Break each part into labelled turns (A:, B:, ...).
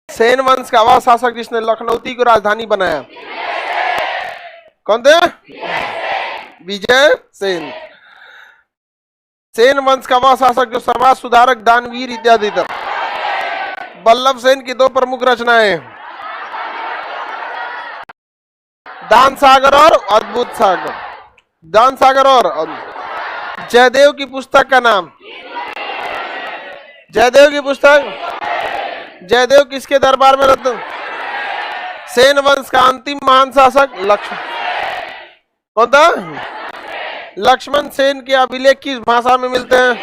A: सेन वंश का वह शासक जिसने लखनऊती को राजधानी बनाया। कौन थे? विजय सेन। सेन वंश का वह शासक जो समाज सुधारक, दानवीर इत्यादि था। वल्लभ सेन की दो प्रमुख रचनाएं, दान सागर और अद्भुत सागर। दान सागर और जयदेव की पुस्तक का नाम, जयदेव की पुस्तक। जयदेव किसके दरबार में रहते? सेन वंश का अंतिम महान शासक लक्ष्मण। कौन था? लक्ष्मण सेन के अभिलेख किस भाषा में मिलते हैं?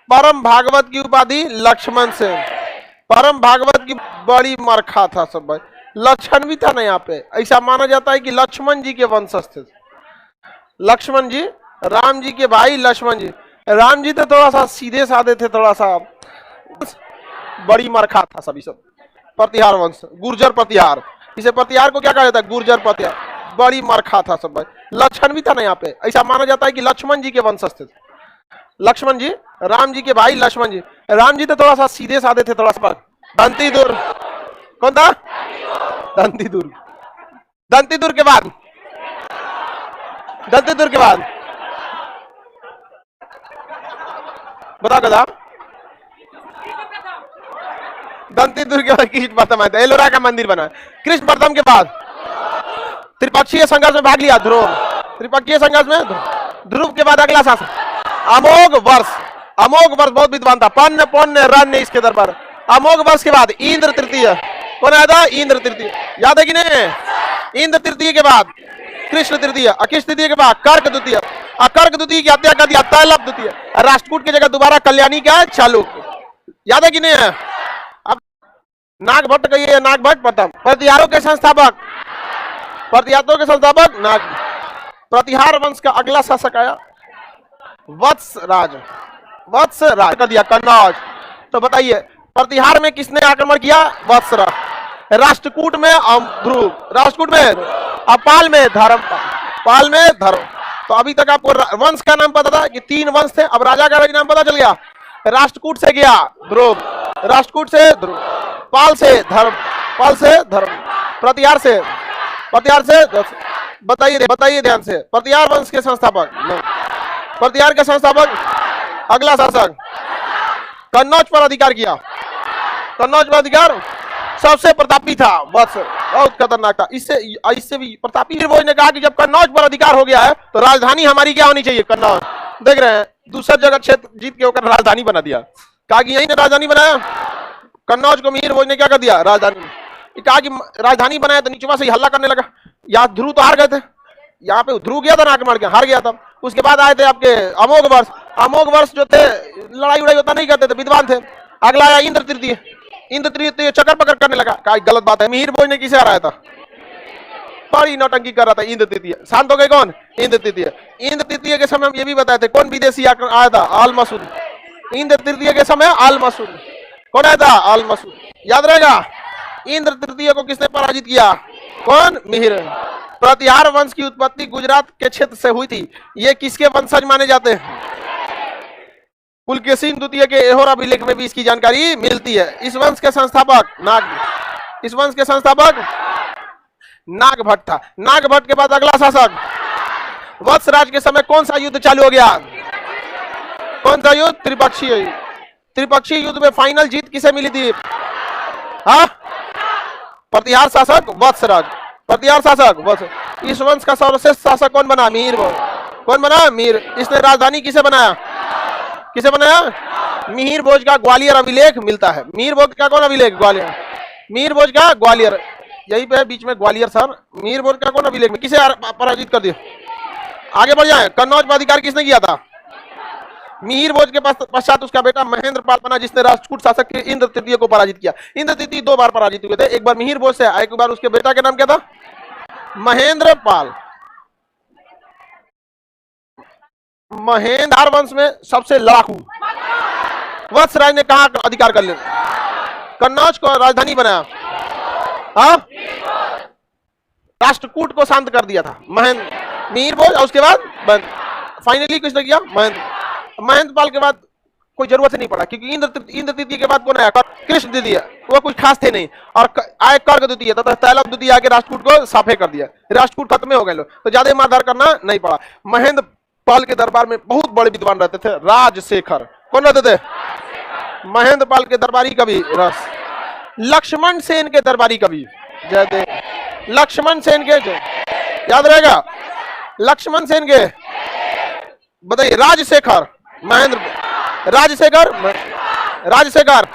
A: परम भागवत की उपाधि लक्ष्मण सेन। परम भागवत की बड़ी मरखा था सब भाई। लक्षण भी था ना यहाँ पे। ऐसा माना जाता है कि लक्ष्मण जी के वंशज थे। लक्ष्मण जी राम जी के भाई लक्ष्मण जी। राम जी तो थोड़ा सा सीधे साधे थे, थोड़ा सा बड़ी मरखा था सभी सब। प्रतिहार वंश, गुर्जर प्रतिहार। इसे प्रतिहार को क्या कहा जाता है? गुर्जर प्रतिहार। बड़ी मरखा था सब भाई। लक्षण भी था ना यहाँ पे। ऐसा माना जाता है कि लक्ष्मण जी के वंशज थे। लक्ष्मण जी राम जी के भाई लक्ष्मण जी। राम जी तो थोड़ा सा सीधे साधे थे, थोड़ा सा। दंतीदुर्ग। कौन था? दंतीदुर्ग। दंतीदुर्ग के बाद, दंतीदुर्ग के बाद बता गदा। दंतीदुर्ग के बाद कृष्ण प्रथम आया, एलोरा का मंदिर बना। कृष्ण प्रथम के बाद त्रिपक्षीय संघर्ष में भाग लिया ध्रुव। त्रिपक्षीय संघर्ष में ध्रुव के बाद अगला शासक अमोघ वर्ष। अमोघ वर्ष बहुत विद्वान था। पन्न पौन्य रण्य इसके दरबार। अमोघ वर्ष के बाद इंद्र तृतीय। कौन आया था? इंद्र तृतीय। याद है कि नहीं? इंद्र तृतीय के बाद कृष्ण तृतीय। कृष्ण तृतीय के बाद कर्क द्वितीय। कर्क द्वितीय की हत्या कर दिया तैलप द्वितीय। राष्ट्रकूट की जगह दोबारा कल्याणी क्या? चालुक्य। याद है कि नहीं? अब नागभट्ट का ये नागभट्ट प्रथम। प्रतिहारों के संस्थापक, प्रतिहारों के संस्थापक नाग। प्रतिहार वंश का अगला शासक आया वत्सराज। वत्सराज कर दिया कन्नौज। तो बताइए प्रतिहार में किसने आक्रमण किया? वत्सराज। राष्ट्रकूट में ध्रुव, राष्ट्रकूट में, पाल में धर्मपाल। पाल में धर्म। तो अभी तक आपको वंश का नाम पता था कि 3 वंश थे। अब राजा का नाम पता चल गया। राष्ट्रकूट से गया ध्रुव, राष्ट्रकूट से ध्रुव, पाल से धर्म, पाल से धर्म, प्रतिहार से, प्रतिहार से। बताइए बताइए ध्यान से। प्रतिहार वंश के संस्थापक, प्रतिहार के संस्थापक अगला शासक कन्नौज पर अधिकार किया। कन्नौज पर अधिकार सबसे प्रतापी था वत्स, बहुत खतरनाक था। इससे भी प्रतापी। वीरभोज ने कहा कि जब कन्नौज पर अधिकार हो गया है तो राजधानी हमारी क्या होनी चाहिए? कन्नौज। देख रहे हैं दूसरा जगह क्षेत्र जीत के होकर राजधानी बना दिया। कहा कि यही ने राजधानी बनाया। कन्नौज को वीरभोज ने क्या कर दिया? राजधानी। कहा कि राजधानी बनाया तो नीचे से हल्ला करने लगा। यहाँ ध्रुव तो हार गए थे, यहाँ पे ध्रुव गया था ना आक्रमण के, हार गया था। उसके बाद आए थे आपके अमोघ वर्ष। अमोघ वर्ष जो थे लड़ाई उड़ाई होता नहीं करते थे, विद्वान थे। अगला आया इंद्र तृतीय। इंद्र तृतीय चक्कर पकड़ करने लगा। कहा गलत बात है। मिहिर भोज ने किसे हराया था? बड़ी नौटंकी कर रहा था इंद्र तृतीय। शांत हो गए कौन? इंद्र तृतीय। इंद्र तृतीय के समय हम ये भी बताए थे कौन विदेशी आया था? आल मसूद। इंद्र तृतीय के समय आल मसूद। कौन आया था? आल मसूद। याद रहेगा। इंद्र तृतीय को किसने पराजित किया? कौन? मिहिर। प्रतिहार वंश की उत्पत्ति गुजरात के क्षेत्र से हुई थी। ये किसके वंशज माने जाते हैं? पुलकेशिन द्वितीय के एहोर अभिलेख में भी इसकी जानकारी मिलती है। इस वंश के संस्थापक नाग, इस वंश के संस्थापक नागभट्ट था। नागभट्ट के बाद अगला शासक वत्सराज के समय कौन सा युद्ध चालू हो गया? कौन सा युद्ध? त्रिपक्षीय युद्ध। त्रिपक्षीय युद्ध में फाइनल जीत किसे मिली थी? हाँ, प्रतिहार शासक वत्सराज। प्रतिहार शासक वत्स। इस वंश का सर्वश्रेष्ठ शासक कौन बना? मिहिर भोज। कौन बना? मिहिर। इसने राजधानी किसे बनाया? किसे बनाया? मिहिर भोज का ग्वालियर अभिलेख मिलता है। मिहिर भोज का कौन अभिलेख? ग्वालियर। मिहिर भोज का ग्वालियर, यही पे है बीच में ग्वालियर सर। मिहिर भोज का कौन अभिलेख में किसे पराजित कर दिया? आगे बढ़ जाए। कन्नौज पर अधिकार किसने किया था? मिहिर भोज के पश्चात उसका बेटा महेंद्र पाल बना, जिसने राष्ट्रकूट शासक के इंद्र तृतीय को पराजित किया। इंद्र तृतीय 2 बार पराजित हुए थे, एक बार मिहिर भोज से, एक बार उसके बेटा के नाम क्या था? महेंद्र पाल। महेंद्र वंश में सबसे लड़ाकू वत्सराज ने कहा अधिकार कर लिया? कन्नौज को राजधानी बनाया। हाँ, राष्ट्रकूट को शांत कर दिया था मिहिर भोज। और उसके बाद फाइनली किसने किया? महेंद्र। महेंद्र पाल के बाद कोई जरूरत नहीं पड़ा, क्योंकि इंद्र तृतीय के बाद कौन आया? कृष्ण द्वितीय, वो कुछ खास थे नहीं। और आए कर्क द्वितीय, तथा तैलव द्वितीय आके राष्ट्रकूट को साफे कर दिया, राष्ट्रकूट खत्म हो गए लोग, तो ज्यादा मारधार करना नहीं पड़ा। महेंद्र पाल के दरबार में बहुत बड़े विद्वान रहते थे, राजशेखर। कौन रहते थे? महेंद्र पाल के दरबारी कवि रस। लक्ष्मण सेन के दरबारी कवि जयदेव। लक्ष्मण सेन के याद रहेगा, लक्ष्मण सेन के बताइए। राजशेखर, महेंद्र, राजशेखर, राजशेखर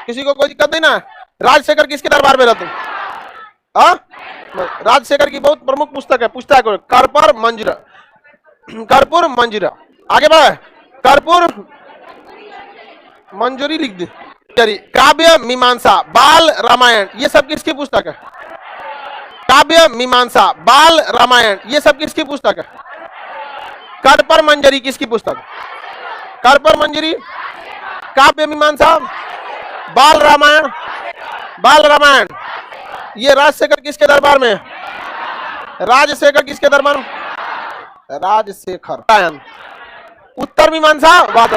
A: किसी को कोई दिक्कत नहीं ना? राजशेखर किसके दरबार में रहते? राजशेखर की बहुत प्रमुख पुस्तक है, पुस्तक कर्पूर मंजरी। कर्पूर मंजरी, आगे बढ़े। कर्पूर मंजरी लिख दी। काव्य मीमांसा, बाल रामायण, ये सब किसकी पुस्तक है? काव्य मीमांसा, बाल रामायण, ये सब किसकी पुस्तक है? कर्पूर मंजरी किसकी पुस्तक? कर्पूर मंजरी, काव्य मीमांसा, बाल रामायण। बाल रामायण ये राजशेखर किसके दरबार में? राजशेखर किसके दरबार में? राजशेखर। उत्तर मीमांसा वाद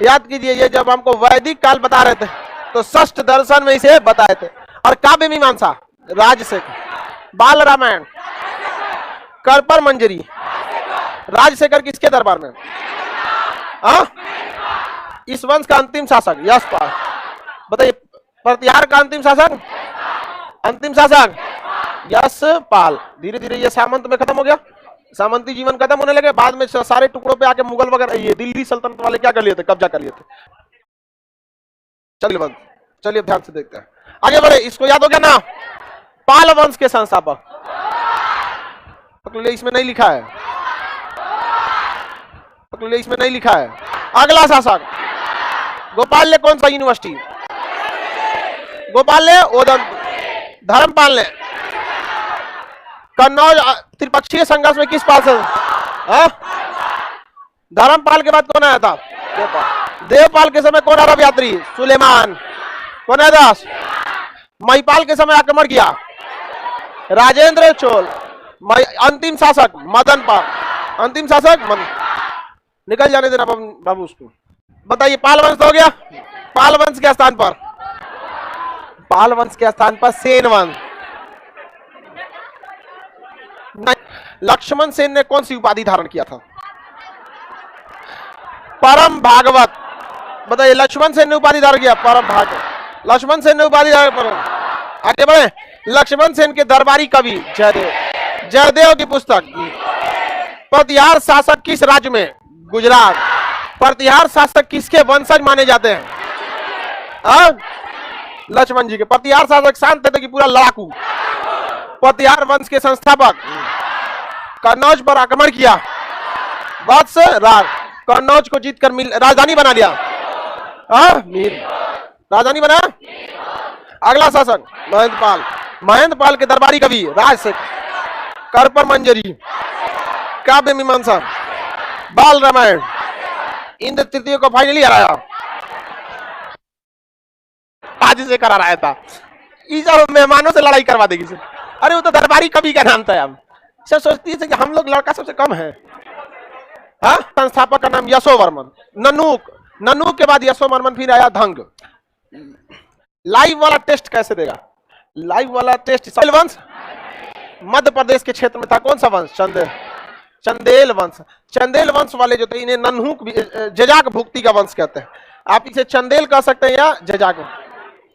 A: याद कीजिए, ये जब हमको वैदिक काल बता रहे थे तो षष्ठ दर्शन में इसे बताए थे। और काव्य मीमांसा राजशेखर, बाल रामायण, कर्पूर मंजरी, राजशेखर किसके दरबार में? इस वंश का अंतिम शासक यशपाल। बताइए, प्रतिहार का अंतिम शासक? अंतिम शासक यशपाल। धीरे धीरे ये सामंत में खत्म हो गया, सामंती जीवन खत्म होने लगे। बाद में सारे टुकड़ों पे आके मुगल वगैरह, ये दिल्ली सल्तनत वाले क्या कर लिए थे? कब्जा कर लिए थे। चलिए बंद, चलिए ध्यान से देखते हैं, आगे बढ़े। इसको याद हो गया ना? पाल वंश के संस्थापक, इसमें नहीं लिखा है, इसमें नहीं लिखा है। अगला शासक गोपाल ने कौन सा यूनिवर्सिटी? गोपाल ने ओदन। धर्मपाल ने कन्नौज त्रिपक्षीय संघर्ष में किस पाल से? धर्मपाल के बाद कौन आया था? देवपाल के समय कौन अरब यात्री? सुलेमान। कौन आया था? महिपाल के समय आक्रमण किया राजेंद्र चोल। अंतिम शासक मदन पाल। अंतिम शासक निकल जाने देना बाबू उसको। बताइए, पाल वंश हो गया। पाल वंश के स्थान पर? पाल वंश के स्थान पर सेन वंश। लक्ष्मण सेन ने कौन सी उपाधि धारण किया था? परम भागवत। बताइए, लक्ष्मण सेन ने उपाधि धारण किया परम भागवत। लक्ष्मण सेन ने उपाधि धारण। आगे बढ़े। लक्ष्मण सेन के दरबारी कवि जयदेव। जयदेव की पुस्तक। प्रतिहार शासक किस राज्य में? गुजरात। प्रतिहार शासक किसके वंशज माने जाते हैं? लक्ष्मण जी के। प्रतिहार शासक शांत थे कि पूरा लड़ाकू? प्रतिहार वंश के संस्थापक। कन्नौज पर आक्रमण किया, वत्स राज। कन्नौज को जीतकर राजधानी बना लिया। मीर राजधानी बना। अगला शासक महेंद्र पाल। महेंद्र पाल के दरबारी कवि राजशेखर। कर्पूर मंजरी, काव्य मीमांसा, बाल रामायण। इंद्र तृतीय को फाइनली हराया। आज से करा रहा था, सब मेहमानों से लड़ाई करवा देगी। अरे वो तो दरबारी कवि का नाम था। हम सब सोचती है कि हम लोग लड़का सबसे कम है। संस्थापक का नाम यशोवर्मन। ननूक। ननूक के बाद यशोवर्मन, फिर आया धंग। लाइव वाला टेस्ट कैसे देगा? लाइव वाला टेस्ट। वंश मध्य प्रदेश के क्षेत्र में था। कौन सा वंश? चंदेल। चंदेल वंश। चंदेल वंश वाले जो थे इन्हें ननहूक, जजाक भुक्ति का वंश कहते हैं। आप इसे चंदेल कह सकते हैं या जजाक।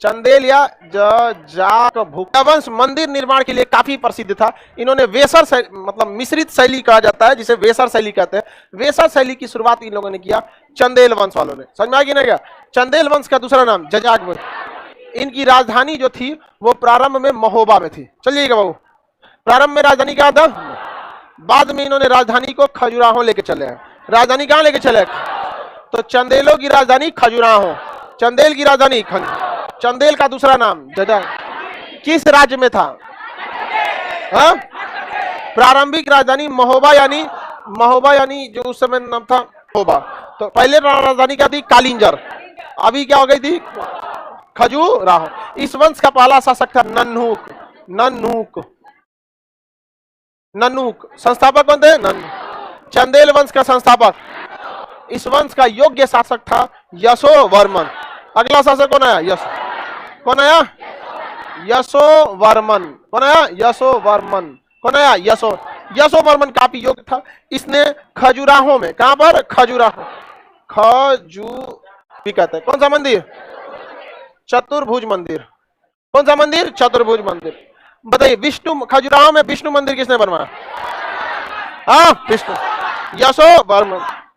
A: चंदेल या जजाक भुक्ति वंश मंदिर निर्माण के लिए काफी प्रसिद्ध था। इन्होंने वेसर मतलब मिश्रित शैली कहा जाता है, जिसे वेसर शैली कहते हैं। वेसर शैली की शुरुआत इन लोगों ने किया, चंदेल वंश वालों ने। समझ में आ गया ना? क्या चंदेल वंश का दूसरा नाम जजाक वंश। इनकी राजधानी जो थी वो प्रारंभ में महोबा में थी। चलिएगा बाबू, प्रारंभ में राजधानी क्या था? बाद में इन्होंने राजधानी को खजुराहो लेके चले हैं। राजधानी कहां लेके चले? तो चंदेलों की राजधानी खजुराहो, चंदेल की राजधानी चंदेल का दूसरा नाम जजा। किस राज्य में था? प्रारंभिक राजधानी महोबा, यानी जो उस समय नाम था महोबा। तो पहले राजधानी क्या थी? कालिंजर। अभी क्या हो गई थी? खजुराहो। इस वंश का पहला शासक था नन्हूक। नन्हूक। नन्हूक संस्थापक कौन थे? चंदेल वंश का संस्थापक। इस वंश का योग्य शासक था यशोवर्मन। अगला शासक कौन आया? कौन आया? यशोवर्मन। कौन आया? यशोवर्मन। कौन आया? यशोवर्मन काफी योग्य था। इसने खजुराहो में, कहां पर? खजुराहो, कहते हैं कौन सा मंदिर? चतुर्भुज मंदिर। कौन सा मंदिर? चतुर्भुज मंदिर। बताइए विष्णु, खजुराहो में विष्णु मंदिर किसने बनवाया? हाँ, विष्णु।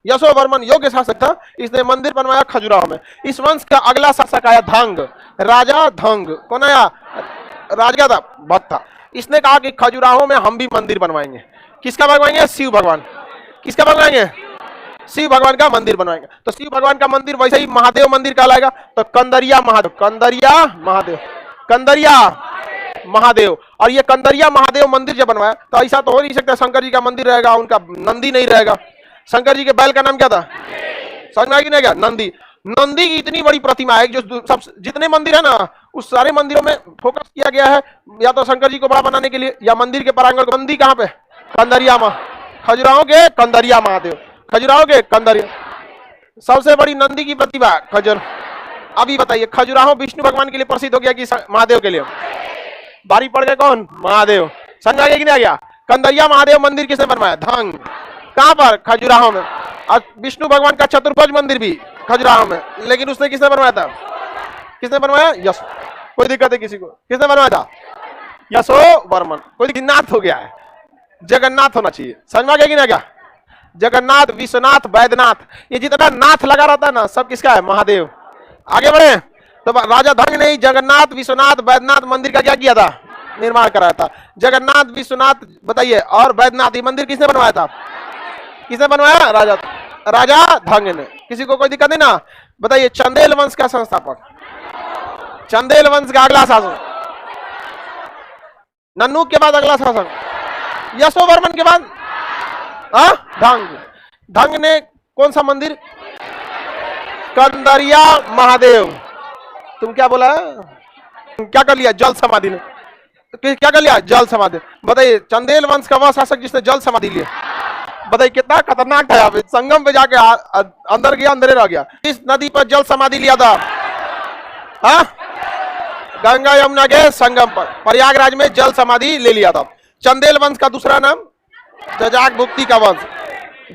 A: यशोवर्मन योग्य शासक था, इसने मंदिर बनवाया खजुराहो में। इस वंश का अगला शासक आया धंग, राजा धंग। कौन आया? राजा था भट्टा। इसने कहा कि खजुराहो में हम भी मंदिर बनवाएंगे। किसका बनवाएंगे? शिव भगवान। किसका बनवाएंगे? शिव भगवान का मंदिर बनवाएंगे। तो शिव भगवान का मंदिर वैसे ही महादेव मंदिर कहलाएगा। तो कंदरिया महादेव, कंदरिया महादेव, कंदरिया महादेव। और ये कंदरिया महादेव मंदिर जब बनवाया तो ऐसा तो हो नहीं सकता शंकर जी का मंदिर रहेगा, उनका नंदी नहीं रहेगा। शंकर जी के बैल का नाम क्या था? समझ में आ गया क्या? नंदी। नंदी की इतनी बड़ी प्रतिमा है, जो सब जितने मंदिर है ना, उस सारे मंदिरों में फोकस किया गया है या तो शंकर जी को बड़ा बनाने के लिए या मंदिर के प्रांगण को। नंदी कहाँ पे? कंदरिया माँ, खजुराहो के कंदरिया महादेव, खजुराहो के कंदरिया। सबसे बड़ी नंदी की प्रतिभा खजुर। अभी बताइए खजुराहो विष्णु भगवान के लिए प्रसिद्ध हो गया कि महादेव के लिए? बारी पड़ गए कौन? महादेव। समझ आ गया कि नहीं आ गया? कंदरिया महादेव मंदिर किसने बनवाया? धंग। कहां पर? खजुराहो में। और विष्णु भगवान का चतुर्भुज मंदिर भी खजुराहो में, लेकिन उसने किसने बनवाया था? किसने बनवाया? यश। कोई दिक्कत है किसी को? किसने बनवाया था? यशोवर्मन। कोई नाथ हो गया है, जगन्नाथ होना चाहिए। समझ में आ गया कि नहीं आ गया? जगन्नाथ, विश्वनाथ, वैद्यनाथ, ये जितना नाथ लगा रहता है ना, सब किसका है? महादेव। आगे बढ़े तो राजा धंग ने जगन्नाथ, विश्वनाथ, वैद्यनाथ मंदिर का क्या किया था? निर्माण कराया था। जगन्नाथ, विश्वनाथ बताइए और वैद्यनाथ, ये मंदिर किसने बनवाया था? किसने बनवाया? राजा धंग ने। किसी को कोई दिक्कत नहीं ना? बताइए चंदेल वंश का संस्थापक, चंदेल वंश का अगला शासक, नन्नू के बाद अगला शासक यशोवर्मन के बाद धंग। धंग ने कौन सा मंदिर? कंदरिया महादेव। तुम क्या बोला? क्या कर लिया? जल समाधि ने। क्या कर लिया? जल समाधि। बताइए चंदेल वंश का वह शासक जिसने जल समाधि लिया। बताइए कितना खतरनाक था। यहाँ पे संगम पे जाके अंदर गया, अंदर रह गया। इस नदी पर जल समाधि लिया था? गंगा यमुना के संगम पर प्रयागराज में जल समाधि ले लिया था। चंदेल वंश का दूसरा नाम जजाक भुक्ति का वंश,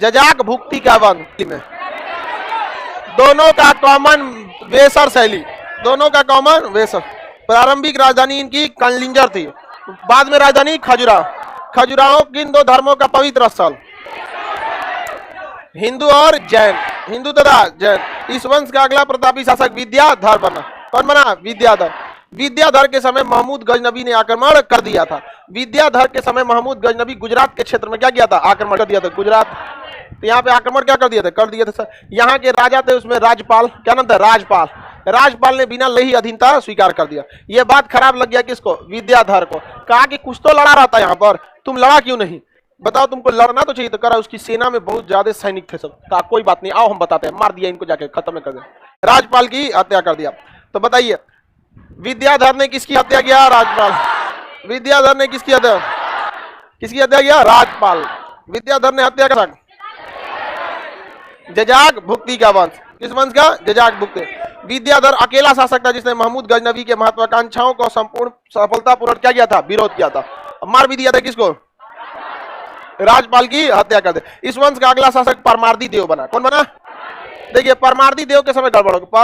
A: जजाक भुक्ति का वंश में। दोनों का कॉमन वेसर शैली, दोनों का कॉमन वेसर। प्रारंभिक राजधानी इनकी कंलिंजर थी, बाद में राजधानी खजुराहो। खजुराहो किन दो धर्मों का पवित्र स्थल? हिंदू और जैन, हिंदू तथा जैन। इस वंश का अगला प्रतापी शासक विद्याधर बना। कौन बना? विद्याधर। विद्याधर के समय महमूद गजनबी ने आक्रमण कर दिया था। विद्याधर के समय महमूद गजनबी गुजरात के क्षेत्र में क्या किया था? आक्रमण कर दिया था। गुजरात, तो यहाँ पे आक्रमण क्या कर दिया था? कर दिया था सर। यहाँ के राजा थे, उसमें राजपाल, क्या नाम था? राजपाल। राजपाल ने बिना लही अधीनता स्वीकार कर दिया। ये बात खराब लग गया किसको? विद्याधर को। कहा कि कुछ तो लड़ा रहता है यहाँ पर, तुम लड़ा क्यों नहीं? बताओ, तुमको लड़ना तो चाहिए। तो करा उसकी सेना में बहुत ज्यादा सैनिक थे सब। कहा कोई बात नहीं, आओ हम बताते हैं। मार दिया इनको, जाके खत्म कर दिया, राजपाल की हत्या कर दिया। तो बताइए विद्याधर ने किसकी हत्या किया? राजपाल। विद्याधर ने किसकी हत्या? किसकी हत्या किया? राजपाल। विद्याधर ने हत्या करा जजाक भुक्ति का वंश। किस वंश का? जजाक भुक्ति। विद्याधर अकेला शासक था जिसने महमूद गजनबी के महत्वाकांक्षाओं को संपूर्ण सफलतापूर्वक क्या किया था? विरोध किया था। मार भी दिया था किसको? राजपाल की हत्या कर दे। इस वंश का अगला शासक परमार्दी देव बना। कौन बना? देखिए परमार्दी देव के समय गड़बड़ हो गया।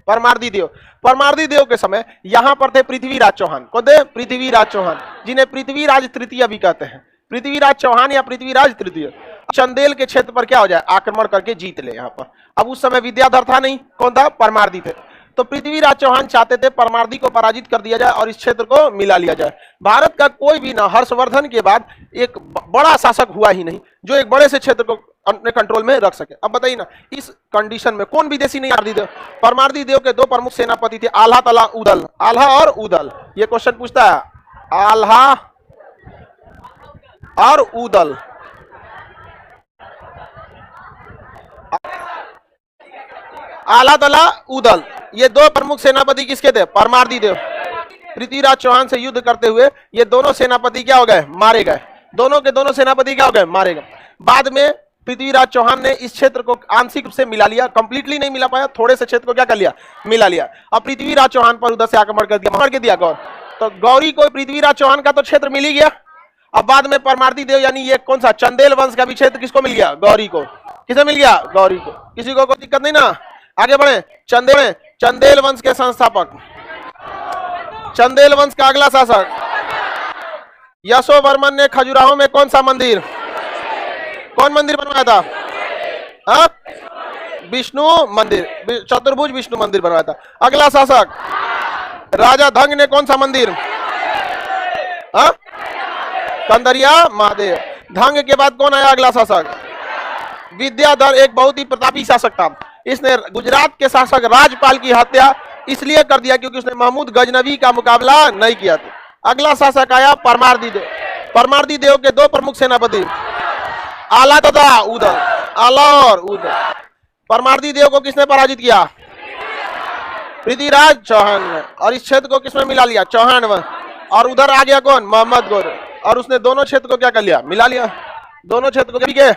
A: परमार्दी देव के समय यहां पर थे पृथ्वीराज चौहान। कौन थे? पृथ्वीराज चौहान, जिन्हें पृथ्वीराज तृतीय भी कहते हैं। पृथ्वीराज चौहान या पृथ्वीराज तृतीय। चंदेल के क्षेत्र पर क्या हो जाए? आक्रमण करके जीत ले यहाँ पर। अब उस समय विद्याधर था नहीं, कौन था? परमार्दी थे। तो पृथ्वीराज चौहान चाहते थे परमार्दी को पराजित कर दिया जाए और इस क्षेत्र को मिला लिया जाए। भारत का कोई भी ना हर्षवर्धन के बाद एक बड़ा शासक हुआ ही नहीं जो एक बड़े से क्षेत्र को अपने कंट्रोल में रख सके। अब बताइए ना, इस कंडीशन में कौन विदेशी नहीं? परमार्दी देव के दो प्रमुख सेनापति थे, आल्हा तथा उदल। आल्हा और उदल, ये क्वेश्चन पूछता है। आल्हा और उदल, आल्हा तथा उदल, ये दो प्रमुख सेनापति किसके थे? परमार्दी देव। पृथ्वीराज चौहान से युद्ध करते हुए ये दोनों सेनापति क्या हो गए? मारे गए। दोनों के दोनों सेनापति क्या हो गए? मारे गए। बाद में पृथ्वीराज चौहान ने इस क्षेत्र को आंशिक रूप से मिला लिया, कंप्लीटली नहीं मिला पाया, थोड़े से क्षेत्र को क्या कर लिया, मिला लिया। अब पृथ्वीराज चौहान पर उधर से आक्रमण कर दिया, मार के दिया गौर, तो गौरी को पृथ्वीराज चौहान का तो क्षेत्र मिल ही गया। अब बाद में परमार्दी देव यानी ये कौन सा चंदेल वंश का भी क्षेत्र किसको मिल गया, गौरी को। किसे मिल गया, गौरी को। किसी को कोई दिक्कत नहीं ना, आगे बढ़े। चंदेल वंश के संस्थापक, चंदेल वंश का अगला शासक यशोवर्मन ने खजुराहो में कौन सा मंदिर, कौन मंदिर बनवाया था, हाँ, विष्णु मंदिर, चतुर्भुज विष्णु मंदिर बनवाया था। अगला शासक राजा धंग ने कौन सा मंदिर, हाँ, कंदरिया महादेव। धंग के बाद कौन आया अगला शासक, विद्याधर, एक बहुत ही प्रतापी शासक था। इसने गुजरात के शासक राजपाल की हत्या इसलिए कर दिया क्योंकि उसने महमूद गजनवी का मुकाबला नहीं किया था। अगला शासक आया परमार्दी देव। परमार्दी देव के दो प्रमुख सेनापति आला तथा उदय, आला और उदय। परमार्दी देव को किसने पराजित किया, पृथ्वीराज चौहान ने। और इस क्षेत्र को किसमें मिला लिया, चौहान वंश। और उधर आ गया कौन, मोहम्मद गौर, और उसने दोनों क्षेत्र को क्या कर लिया, मिला लिया, दोनों क्षेत्र को।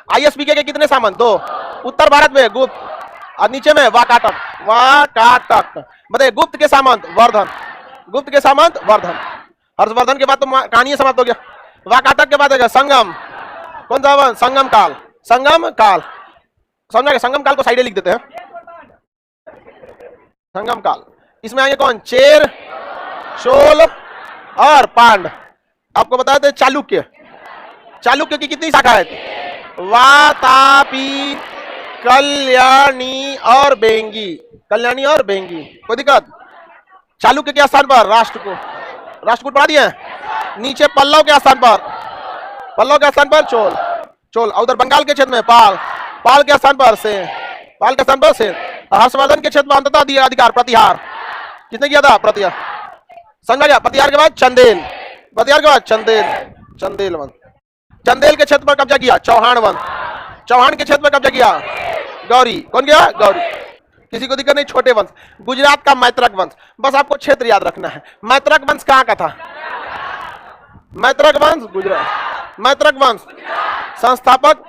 A: आईएसपीके के कितने सामंत, दो। उत्तर भारत में गुप्त और नीचे में वाकाटक, वाकाटक बताइए। गुप्त के सामंत वर्धन, गुप्त के सामंत वर्धन। हर्षवर्धन के बाद तो कहानी समाप्त हो गया। वाकाटक के बाद है संगम, कौन सा वंश, संगम काल, संगम काल, समझा गया। संगम काल को साइडे लिख देते हैं, संगम काल। इसमें आएंगे कौन, चेर, चोल और पांड। आपको बताया थे चालुक्य, चालुक्य की कितनी शाखा है, वातापी, कल्याणी और बेंगी, कल्याणी और बेंगी। कोई दिक्कत। चालुक्य के स्थान पर राष्ट्रकूट, राष्ट्रकूट पढ़ा दिए। नीचे पल्लव के स्थान पर, पल्लव के स्थान पर चोल, चोल। उधर बंगाल के क्षेत्र में पाल, पाल के स्थान पर सेन, पाल के स्थान पर सेन। हर्षवर्धन के क्षेत्र में अंततः दिया अधिकार प्रतिहार, किसने किया था, प्रतिहार। समझा गया। प्रतिहार के बाद चंदेल, प्रतिहार के बाद चंदेल, चंदेल वंश। चंदेल के क्षेत्र पर कब्जा किया चौहान वंश, चौहान के क्षेत्र पर कब्जा किया गौरी, कौन गया, गौरी। किसी को दिक्कत नहीं, छोटे वंश। गुजरात का मैत्रक वंश, बस आपको क्षेत्र याद रखना है। मैत्रक वंश कहाँ का था, मैत्रक वंश गुजरात। मैत्रक वंश संस्थापक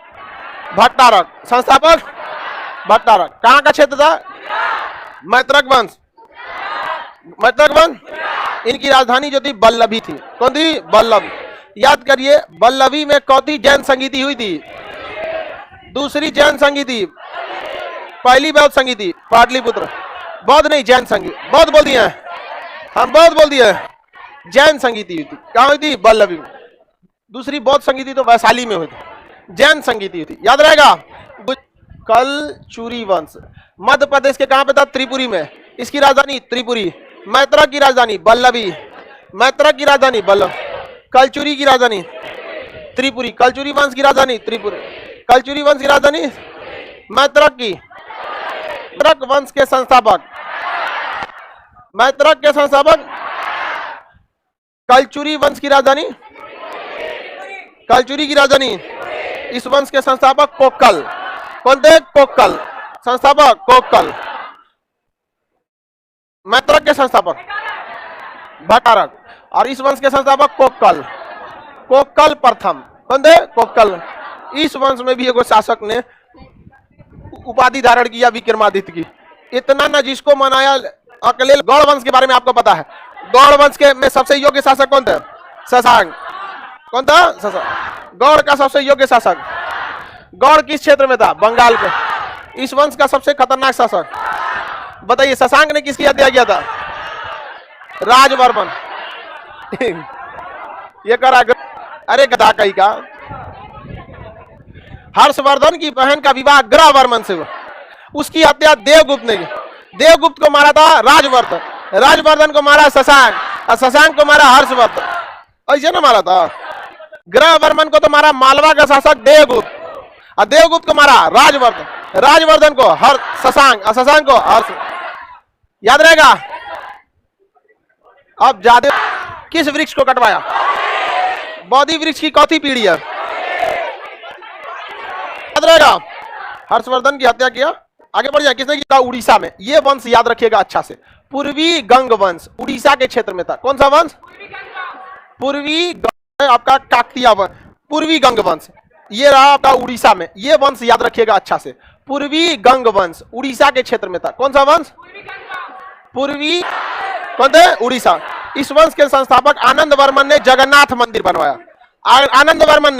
A: भट्टारक, संस्थापक भट्टारक। कहाँ का क्षेत्र था, मैत्रक वंश, मैत्रक वंश। इनकी राजधानी जो थी बल्लभी थी, कौन थी, बल्लभ। याद करिए, बल्लभी में कौन जैन संगीति हुई थी, दूसरी जैन संगीति, पहली बौद्ध संगीति पाटलिपुत्र। बौद्ध नहीं, जैन संगीत, बौद्ध बोल दिए हम, बौद्ध बोल दिए। जैन संगीति हुई थी, कहाँ हुई थी, बल्लभी में। दूसरी बौद्ध संगीति तो वैशाली में हुई थी, जैन संगीति हुई थी, याद रहेगा। कलचुरी वंश मध्य प्रदेश के कहाँ पे था, त्रिपुरी में। इसकी राजधानी त्रिपुरी। मैत्रक की राजधानी बल्लभी, मैत्रक की राजधानी बल्लभ। कलचुरी की राजधानी त्रिपुरी, कलचुरी वंश की राजधानी त्रिपुरी, कलचुरी वंश की राजधानी मैत्रक की। मैत्रक वंश के संस्थापक, मैत्रक के संस्थापक। कलचुरी वंश की राजधानी, कलचुरी की राजधानी। इस वंश के संस्थापक कोक्कल, कौन थे, कोक्कल, संस्थापक कोक्कल। मैत्रक के संस्थापक भट्टारक, और इस वंश के संस्थापक कोक्कल, कोक्कल प्रथम, कौन थे, कोक्कल। इस वंश में भी एक शासक ने उपाधि धारण किया विक्रमादित्य की। इतना न जिसको मनाया अकलेल। गौड़ वंश के बारे में आपको पता है, गौड़ वंश के में सबसे योग्य शासक कौन थे, शशांक, कौन था, शशांक। गौड़ का सबसे योग्य शासक। गौड़ किस क्षेत्र में था, बंगाल के। इस वंश का सबसे खतरनाक शासक बताइए, शशांक ने किसकी हत्या किया था, राजवर्मन। ये करा, अरे गधा कहीं का। हर्षवर्धन की बहन का विवाह ग्रहवर्मन से हुआ, उसकी हत्या देवगुप्त ने की। देवगुप्त को मारा था राजवर्धन, राजवर्धन को मारा शशांक, और शशांक को मारा हर्षवर्धन। ऐसे ना मारा था। ग्रहवर्मन को तो मारा मालवा का शासक देवगुप्त, और देवगुप्त को मारा राजवर्धन, राजवर्धन को शशांक, और शशांक को हर्ष। याद रहेगा। अब ज्यादा किस वृक्ष को कटवाया, बोधि वृक्ष की कौथी पीढ़ी है, याद रहेगा। हर्षवर्धन की हत्या किया। आगे बढ़ जाए, किसने किया, उड़ीसा में। ये वंश याद रखिएगा अच्छा से, पूर्वी गंग वंश, उड़ीसा के क्षेत्र में था। कौन सा वंश, पूर्वी गंग, आपका काकतीय वंश, पूर्वी गंग वंश। ये रहा आपका उड़ीसा में, ये वंश याद रखिएगा अच्छा से, पूर्वी गंग वंश उड़ीसा के क्षेत्र में था। कौन सा वंश? पूर्वी कौन थे? उड़ीसा। इस वंश के संस्थापक आनंद वर्मन ने जगन्नाथ मंदिर बनवाया। आनंद वर्मन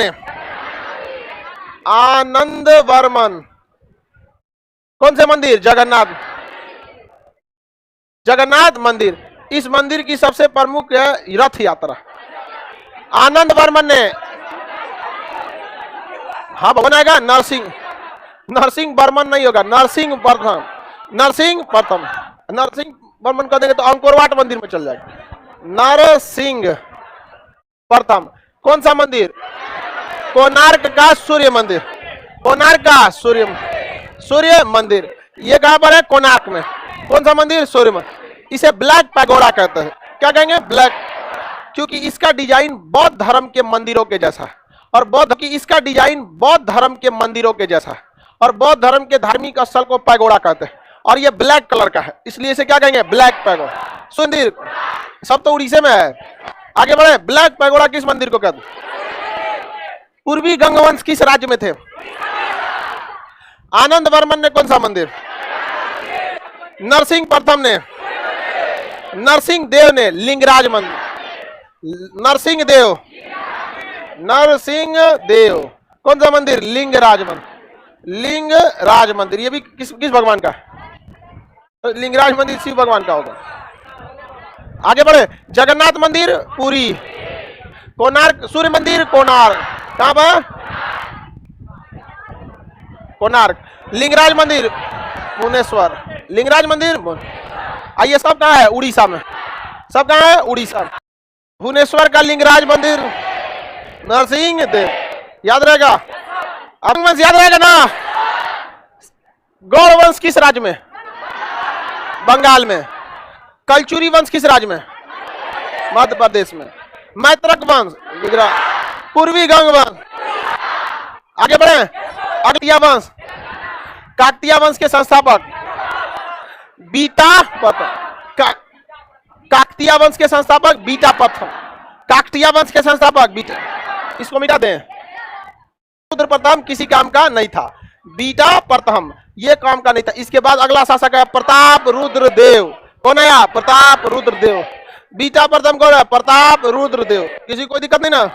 A: कौन से मंदिर? जगन्नाथ मंदिर। इस मंदिर की सबसे प्रमुख है रथ यात्रा। आनंद वर्मन ने, हाँ बनाएगा नरसिंह वर्मन नहीं होगा, नरसिंह वर्मन कर देंगे तो अंकोरवाट मंदिर में चल जाएगा। नरसिंह प्रथम। कौन सा मंदिर? कोणार्क का सूर्य मंदिर। सूर्य मंदिर ये कहां पर है? कोणार्क में। कौन सा मंदिर? सूर्य मंदिर। इसे ब्लैक पैगोडा कहते हैं। क्या कहेंगे? ब्लैक, क्योंकि इसका डिजाइन बौद्ध धर्म के मंदिरों के जैसा है और इसका डिजाइन बौद्ध धर्म के मंदिरों के जैसा है और बौद्ध धर्म के धार्मिक स्थल को पैगोडा कहते हैं और ये ब्लैक कलर का है, इसलिए इसे क्या कहेंगे? Black pagoda. मंदिर सब तो उड़ीसा में है। आगे बढ़े। ब्लैक पैगोडा किस मंदिर को कहते हैं? पूर्वी गंगवंश किस राज्य में थे? आनंद वर्मन ने कौन सा मंदिर? नरसिंह प्रथम ने, नरसिंह देव ने लिंगराज मंदिर। नरसिंह देव कौन सा मंदिर? लिंगराज मंदिर। ये भी किस भगवान का? लिंगराज मंदिर शिव भगवान का होगा। आगे बढ़े। जगन्नाथ मंदिर पुरी। कोणार्क सूर्य मंदिर कोणार्क, कहां पर? कोणार्क। लिंगराज मंदिर भुवनेश्वर। लिंगराज मंदिर आइए, सब कहां है? उड़ीसा में। सब कहां है? उड़ीसा। भुवनेश्वर का लिंगराज मंदिर नरसिंह देव। याद रहेगा? अब वंश याद रहेगा ना? गौड़ वंश किस राज्य में? बंगाल में। कलचुरी वंश किस राज्य में? मध्य प्रदेश में। मैत्रक वंश गुजरात। पूर्वी गंग वंश। आगे बढ़े। काकतीय वंश। काकतीय वंश के संस्थापक बीटा प्रथम। काकतीय वंश के संस्थापक बीटा प्रथम। काकतीय वंश के संस्थापक बीटा, इसको मिटा दें। रुद्र प्रथम किसी काम का नहीं था। बीटा प्रथम ये काम का नहीं था। इसके बाद अगला शासक है प्रताप रुद्र देव। कौन है? प्रताप रुद्र देव। बीटा प्रथम कौन है? प्रताप रुद्र देव। किसी कोई दिक्कत नहीं ना?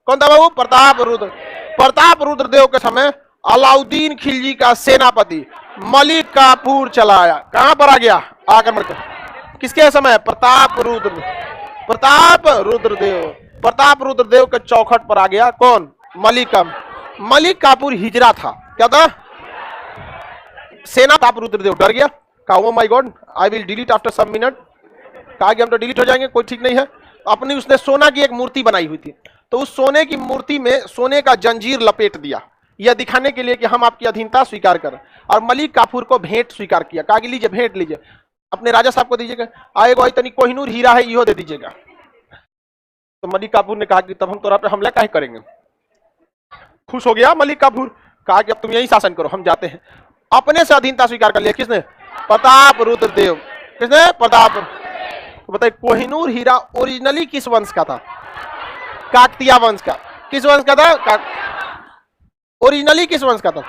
A: कौन था बाबू? प्रताप रुद्र देव के समय अलाउद्दीन खिलजी का सेनापति मलिक काफूर चलाया। कहां पर आ गया? आक्रमण कर। किसके समय? प्रताप रुद्र देव के चौखट पर आ गया। कौन? मलिक काफूर हिजरा था। क्या था? सेना। प्रताप रुद्र देव डर गया, कहा oh my God I will delete after some minute. कहा कि हम तो डिलीट हो जाएंगे, कोई ठीक नहीं है। अपनी उसने सोना की एक मूर्ति बनाई हुई थी, तो उस सोने की मूर्ति में सोने का जंजीर लपेट दिया, यह दिखाने के लिए कि हम आपकी अधीनता स्वीकार करें। और मलिक काफूर को भेंट स्वीकार किया। कहा कि लीजिए भेंट लीजिए, अपने राजा साहब को दीजिएगा। आएगा इतनी कोहिनूर हीरा है, इहो दे दीजिएगा। तो मलिक काफूर ने कहा कि तब हम तोरा पे हमला काहे करेंगे। खुश हो गया मलिक काफूर, कहा कि अब तुम यही शासन करो, हम जाते हैं। अपने से अधीनता स्वीकार कर लिया। किसने? प्रताप रुद्र देव। किसने? प्रताप। तो बताइए कोहिनूर हीरा ओरिजिनली किस वंश का था? काकतीय वंश का। किस वंश का था? ओरिजिनली किस वंश का था?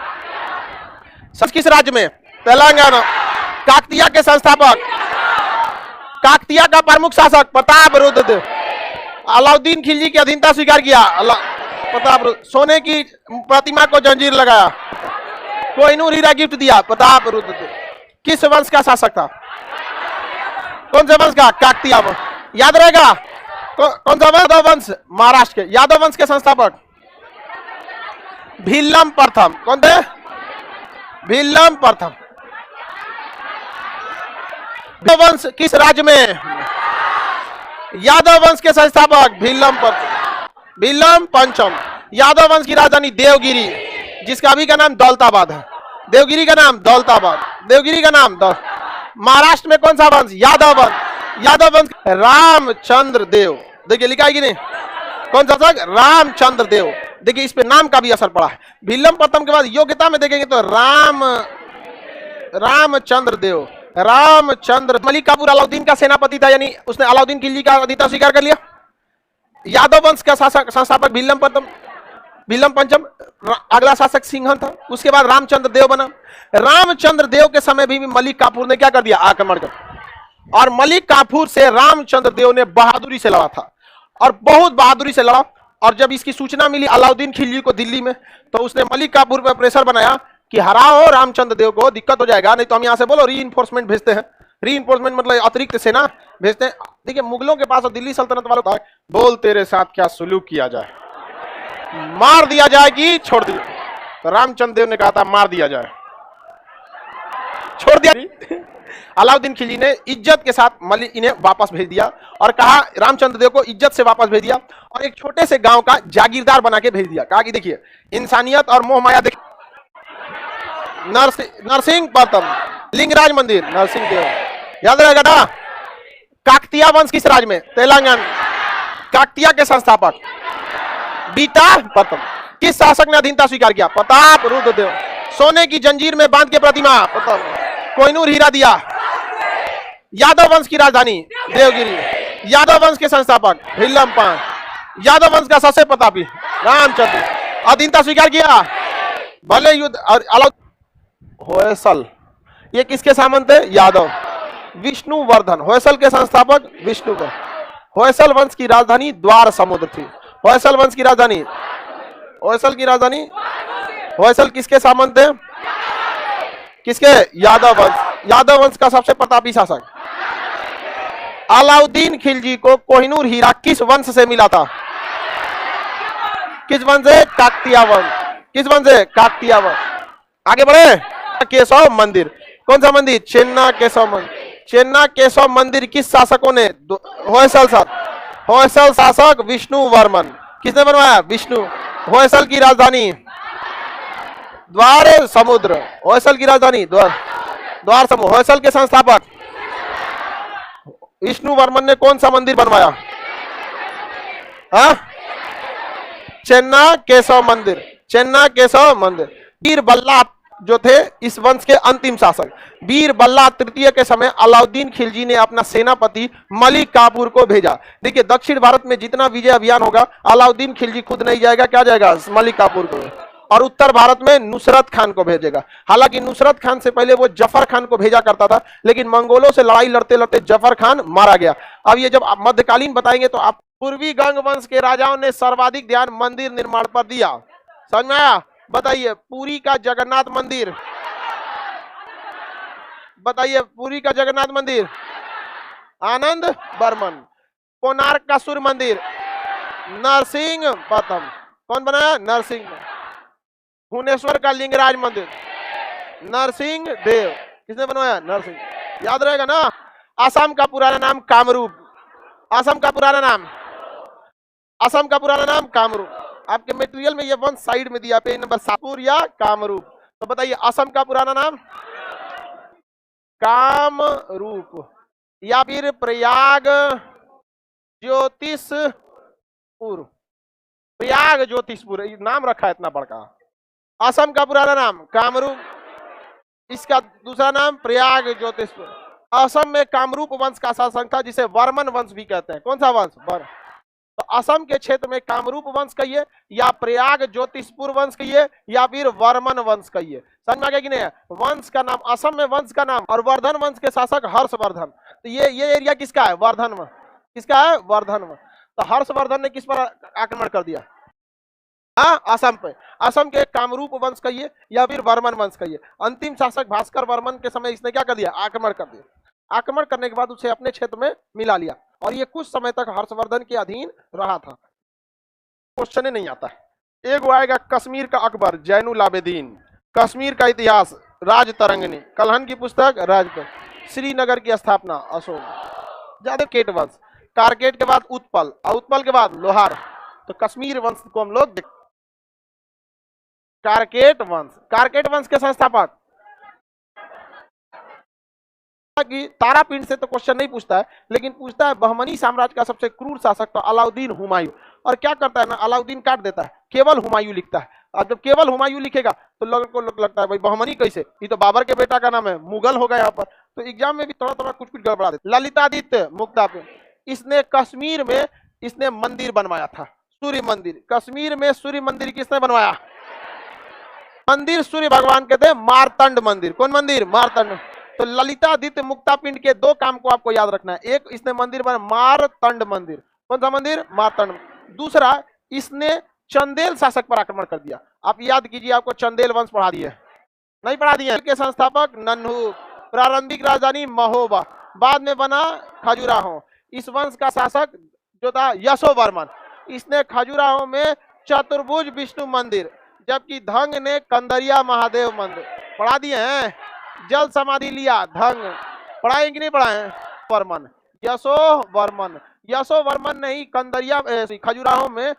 A: किस राज्य में? तेलंगाना। काकतीय के संस्थापक, काकतीय का प्रमुख शासक प्रताप रुद्र देव। अलाउद्दीन खिलजी की अधीनता स्वीकार किया। प्रताप सोने की प्रतिमा को जंजीर लगाया, कोहिनूर हीरा गिफ्ट दिया। प्रताप रुद्र देव किस वंश का शासक था? कौन से वंश का? काकतीय वंश। याद रहेगा? कौन सा वंश? यादव वंश। महाराष्ट्र के यादव वंश के संस्थापक भिल्लम प्रथम। कौन थे? भिल्लम प्रथम। वंश किस राज्य में? यादव वंश के संस्थापक भिल्लम पंचम। यादव वंश की राजधानी देवगिरी, जिसका अभी का नाम दौलताबाद है। देवगिरी का नाम दौलताबाद। महाराष्ट्र में कौन सा वंश? यादव वंश। रामचंद्र देव। देखिए लिखा है कि नहीं? कौन सा शासक? रामचंद्र देव। देखिए इस पे नाम का भी असर पड़ा है। भिल्लम प्रथम के बाद योग्यता में देखेंगे तो रामचंद्र देव। मलिक काफूर अलाउद्दीन का सेनापति था, यानी उसने अलाउद्दीन खिलजी का अधीनता स्वीकार कर लिया। यादव वंश का शासक संस्थापक भिल्लम प्रथम। विल्लम पंचम अगला शासक सिंघम था। उसके बाद रामचंद्र देव बना। रामचंद्र देव के समय भी मलिक काफूर ने क्या कर दिया, आक्रमण कर, और मलिक काफूर से रामचंद्र देव ने बहादुरी से लड़ा था और बहुत बहादुरी से लड़ा। और जब इसकी सूचना मिली अलाउद्दीन खिलजी को दिल्ली में, तो उसने मलिक काफूर पर प्रेशर बनाया कि हराओ रामचंद्र देव को, दिक्कत हो जाएगा, नहीं तो हम यहां से बोलो रीइंफोर्समेंट भेजते हैं। रीइंफोर्समेंट मतलब अतिरिक्त सेना भेजते हैं। देखिए मुगलों के पास और दिल्ली सल्तनत वालों का बोल तेरे साथ क्या सुलूक किया जाए, मार दिया जाए कि छोड़ दिया। तो रामचंद्र देव ने कहा था मार दिया जाए, छोड़ दिया। अलाउद्दीन खिलजी ने इज्जत के साथ मलिक इन्हें वापस भेज दिया और कहा, रामचंद्र देव को इज्जत से वापस भेज दिया और एक छोटे से गांव का जागीरदार बना के भेज दिया। कहा कि देखिए इंसानियत और मोह माया देखिए। नरसिंह प्रथम लिंगराज मंदिर, नरसिंह देव याद रहेगा ना। काकतीय वंश किस राज्य में, तेलंगाना। काकतीय के संस्थापक बीता प्रथम। किस शासक ने अधीनता स्वीकार किया, प्रताप रुद्रदेव। सोने की जंजीर में बांध के प्रतिमा, कोहिनूर हीरा दिया। यादव वंश की राजधानी देवगिरी। यादव वंश के संस्थापक विल्लम पंच। यादव वंश का सबसे प्रतापी रामचंद्र। अधीनता स्वीकार किया, भले युद्ध और होयसल, ये किसके सामंत है, यादव। विष्णुवर्धन, होयसल के संस्थापक विष्णुवर्धन। होयसल वंश की राजधानी द्वार समुद्र थी। होयसल वंश की राजधानी, होयसल की राजधानी, होयसल किसके सामंत है, किसके, यादव वंश। यादव वंश का सबसे प्रतापी शासक। अलाउद्दीन खिलजी को कोहिनूर हीरा किस वंश से मिला था, किस वंश से, काकतीय वंश। किस वंश से, काकतीय वंश। आगे बढ़े, केशव मंदिर, कौन सा मंदिर, चेन्ना केशव मंदिर। चेन्ना केशव मंदिर किस शासकों ने, होयसल शासक। होयसल शासक विष्णु वर्मन। किसने बनवाया, विष्णु। होयसल की राजधानी द्वार समुद्र। होयसल की राजधानी द्वार समुद्र। होयसल के संस्थापक विष्णु वर्मन ने कौन सा मंदिर बनवाया, चेन्ना केशव मंदिर। चेन्ना केशव मंदिर। वीर बल्ला जो थे इस वंश के अंतिम शासक। वीर बल्ला तृतीय के समय अलाउद्दीन खिलजी ने अपना सेनापति मलिक काफूर को भेजा। देखिए दक्षिण भारत में जितना विजय अभियान होगा अलाउद्दीन खिलजी खुद नहीं जाएगा, क्या जाएगा, मलिक काफूर को। और उत्तर भारत में नुसरत खान को भेजेगा। हालांकि नुसरत खान से पहले वो जफर खान को भेजा करता था, लेकिन मंगोलों से लड़ाई लड़ते लड़ते जफर खान मारा गया। अब ये जब आप मध्यकालीन बताएंगे तो आप, पूर्वी गंग वंश के राजाओं ने सर्वाधिक ध्यान मंदिर निर्माण पर दिया। समझ में आया, बताइए। पुरी का जगन्नाथ मंदिर, बताइए। पुरी का जगन्नाथ मंदिर आनंद बर्मन। कोणार्क का सूर्य मंदिर नरसिंह प्रथम। कौन बनाया, नरसिंह। भुवनेश्वर का लिंगराज मंदिर नरसिंह देव। किसने बनवाया, नरसिंह। याद रहेगा ना। असम का पुराना नाम कामरूप। असम का पुराना नाम, असम का पुराना नाम कामरूप। आपके मटेरियल में ये वन साइड में दिया, पेज नंबर 7 या कामरूप। तो बताइए असम का पुराना नाम कामरूप या फिर प्रयाग ज्योतिषपुर। प्रयाग ज्योतिषपुर नाम रखा है इतना बड़का। असम का पुराना नाम कामरूप, इसका दूसरा नाम प्रयाग ज्योतिषपुर। असम में कामरूप वंश का शासक था जिसे वर्मन वंश भी कहते हैं। कौन सा वंश, वर्मन। तो असम के क्षेत्र में कामरूप वंश कहिए या प्रयाग ज्योतिषपुर वंश कहिए या फिर वर्मन वंश कहिए। समझ में आ गया कि नहीं। वंश का नाम, असम में वंश का नाम, और वर्धन वंश के शासक हर्षवर्धन। तो ये एरिया किसका है, वर्धन वंश। किसका है, वर्धन वंश। तो हर्षवर्धन ने किस पर आक्रमण कर दिया, असम पे। असम के कामरूप वंश कहिए या फिर वर्मन वंश कहिए। अंतिम शासक भास्कर वर्मन के समय इसने क्या कर दिया, आक्रमण कर दिया। आक्रमण करने के बाद उसे अपने क्षेत्र में मिला लिया और ये कुछ समय तक हर्षवर्धन के अधीन रहा था। क्वेश्चन नहीं आता। एक आएगा कश्मीर का अकबर जैनुल आबेदीन। कश्मीर का इतिहास राज तरंगिणी। कलहन की पुस्तक राज। श्रीनगर की स्थापना अशोक। ज्यादा केट वंश। कारकेट के बाद उत्पल और उत्पल के बाद लोहार। तो कश्मीर वंश को हम लोग कारकेट वंश। कारकेट वंश के संस्थापक कि तारापीठ से तो क्वेश्चन नहीं पूछता है, लेकिन पूछता है बहमनी साम्राज्य का सबसे क्रूर शासक तो अलाउद्दीन हुमायूं। और क्या करता है ना, अलाउद्दीन काट देता है, केवल हुमायूं लिखता है। और जब केवल हुमायूं लिखेगा तो लोगों को लगता है भाई बहमनी कैसे, ये तो बाबर के बेटा का नाम है, मुगल होगा यहाँ पर। तो एग्जाम में भी थोड़ा थोड़ा कुछ कुछ गड़बड़ा देता। ललितादित्य मुक्तापिंड, इसने कश्मीर में इसने मंदिर बनवाया था। सूर्य मंदिर। कश्मीर में सूर्य मंदिर किसने बनवाया? मंदिर सूर्य भगवान के थे, मारतंड मंदिर। कौन मंदिर? मारतंड। तो ललितादित्य मुक्तापिंड के दो काम को आपको याद रखना है। एक, इसने मंदिर बना मारतंड मंदिर। कौन सा मंदिर? मारतंड। दूसरा, इसने चंदेल शासक पर आक्रमण कर दिया। आप याद कीजिए, आपको चंदेल वंश पढ़ा दिए, नहीं पढ़ा दिए? के संस्थापक नन्हू, प्रारंभिक राजधानी महोबा, बाद में बना खजुराहो। इस वंश का शासक जो था यशोवर्मन, इसने खजुराहो में चतुर्भुज विष्णु मंदिर, जबकि धंग ने कंदरिया महादेव मंदिर। पढ़ा दिए हैं। जल समाधि लिया धंग, पढ़ाए कि नहीं पढ़ाए? वर्मन, यशोवर्मन, यशोवर्मन ने ही कंदरिया खजुराहो में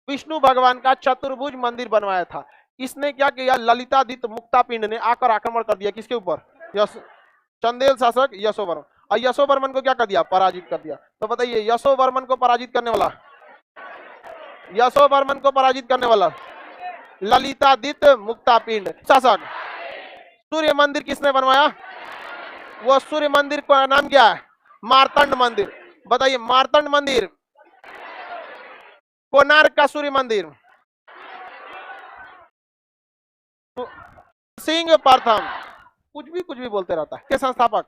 A: विष्णु भगवान का चतुर्भुज मंदिर बनवाया था। इसने क्या किया? ललितादित्य मुक्तापिंड ने आकर आक्रमण कर दिया। किसके ऊपर? चंदेल शासक यशोवर्मन। और यशोवर्मन को क्या कर दिया? पराजित कर दिया। तो बताइए, यशोवर्मन को पराजित करने वाला, यशोवर्मन को पराजित करने वाला ललितादित्य मुक्तापिंड शासक। सूर्य मंदिर किसने बनवाया? वो सूर्य मंदिर का नाम क्या है? मारतंड मंदिर। बताइए, मारतंड मंदिर, कोणार्क का सूर्य मंदिर, सिंह प्रथम, कुछ भी बोलते रहता है, के संस्थापक।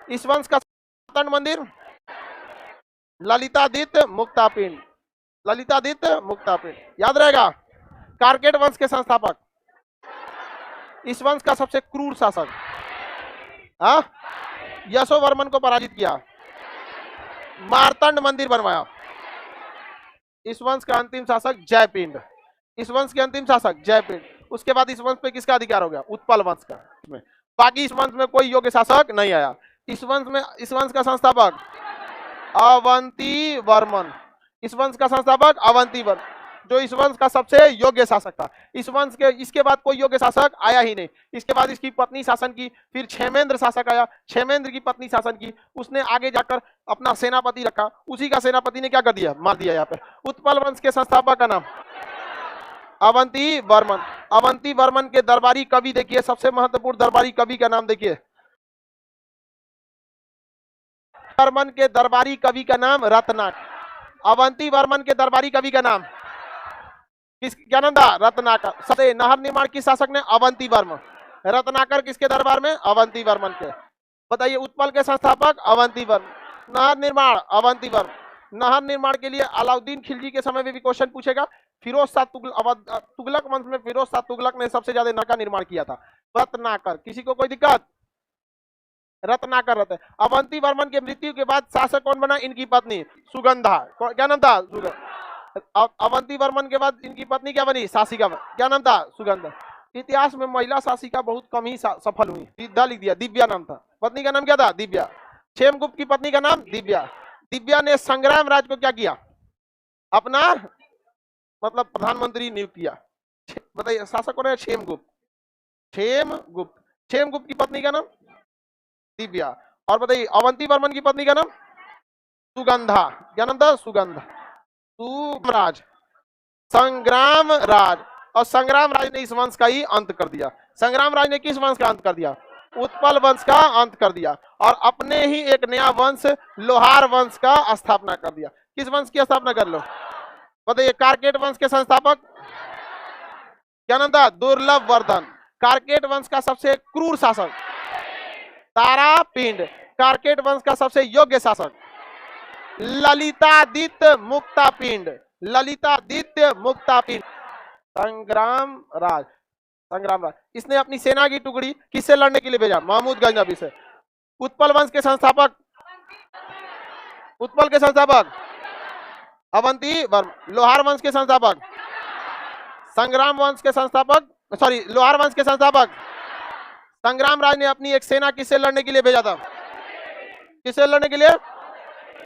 A: इस वंश का मारतंड मंदिर ललितादित्य मुक्तापिंड, ललितादित्य मुक्तापिंड, याद रहेगा। कारकेट वंश के संस्थापक, इस वंश का सबसे क्रूर शासक, यशोवर्मन को पराजित किया, मारतंड मंदिर बनवाया। इस वंश का अंतिम शासक जयपिंड, इस वंश के अंतिम शासक जयपिंड। उसके बाद इस वंश पे किसका अधिकार हो गया? उत्पल वंश का। बाकी इस वंश में कोई योग्य शासक नहीं आया। इस वंश का संस्थापक अवंती वर्मन, इस वंश का संस्थापक अवंती वर्मन, जो इस वंश का सबसे योग्य शासक था। इस वंश के इसके बाद कोई योग्य शासक आया ही नहीं। इसके बाद इसकी पत्नी शासन की, फिर क्षेमेंद्र शासक आया, क्षेमेंद्र की पत्नी शासन की, उसने आगे जाकर अपना सेनापति रखा, उसी का सेनापति ने क्या कर दिया? मार दिया। यहाँ पे उत्पल वंश के संस्थापक का नाम अवंती वर्मन। अवंती वर्मन के दरबारी कवि देखिए, सबसे महत्वपूर्ण दरबारी कवि का नाम देखिए। वर्मन के दरबारी कवि का नाम रत्नाकर। अवंती वर्मन के दरबारी कवि का नाम क्या नाम था? रत्नाकर। सबसे नहर निर्माण किस शासक ने? अवंती वर्मन। रत्नाकर किसके दरबार में? अवंती वर्मन के। बताइए, उत्पल के संस्थापक अवंती वर्मन। नहर निर्माण अवंती वर्मन। नहर निर्माण के लिए अलाउद्दीन खिलजी के समय में भी क्वेश्चन पूछेगा। फिरोज शाह तुगलक वंश में फिरोज शाह तुगलक ने सबसे ज्यादा नहर का निर्माण किया था। रत्नाकर। किसी को कोई दिक्कत? रत्नाकर रहते। अवंती वर्मन के मृत्यु के बाद शासक कौन बना? इनकी पत्नी सुगंधा। क्या नाम था? अवंती वर्मन के बाद इनकी पत्नी क्या बनी? शासिका। क्या नाम था? सुगंधा। इतिहास में महिला शासिका बहुत कम ही सफल हुई। सीधा लिख दिया, दिव्या नाम था। पत्नी का नाम क्या था? दिव्या। क्षेमगुप्त की पत्नी का नाम दिव्या। दिव्या ने संग्राम राज को क्या किया? अपना मतलब प्रधानमंत्री नियुक्त किया। बताइए, शासक कौन है? क्षेमगुप्त। क्षेमगुप्त। क्षेमगुप्त की पत्नी का नाम दिव्या। और बताइए, अवंती वर्मन की पत्नी का नाम सुगंधा। क्या नाम था? सुगंधा। राज, संग्राम राज। और संग्राम राज ने इस वंश का ही अंत कर दिया। संग्राम राज ने किस वंश का अंत कर दिया? उत्पल वंश का अंत कर दिया। और अपने ही एक नया वंश लोहार वंश का स्थापना कर दिया। किस वंश की स्थापना कर लो? बताइए, कारकेट वंश के संस्थापक क्या नाम था? दुर्लभ वर्धन। कारकेट वंश का सबसे क्रूर शासक तारापिंड। कारकेट वंश का सबसे योग्य शासक ललितादित्य मुक्तापिंड। ललितादित्य मुक्तापिंड। संग्राम राज। संग्राम राज, इसने अपनी सेना की टुकड़ी किससे लड़ने के लिए भेजा? महमूद गजनवी से। उत्पल वंश के संस्थापक, उत्पल के संस्थापक अवंती वर्मन। लोहार वंश के संस्थापक संग्राम वंश के संस्थापक लोहार वंश के संस्थापक संग्राम राज ने अपनी एक सेना किससे लड़ने के लिए भेजा था? किससे लड़ने के लिए?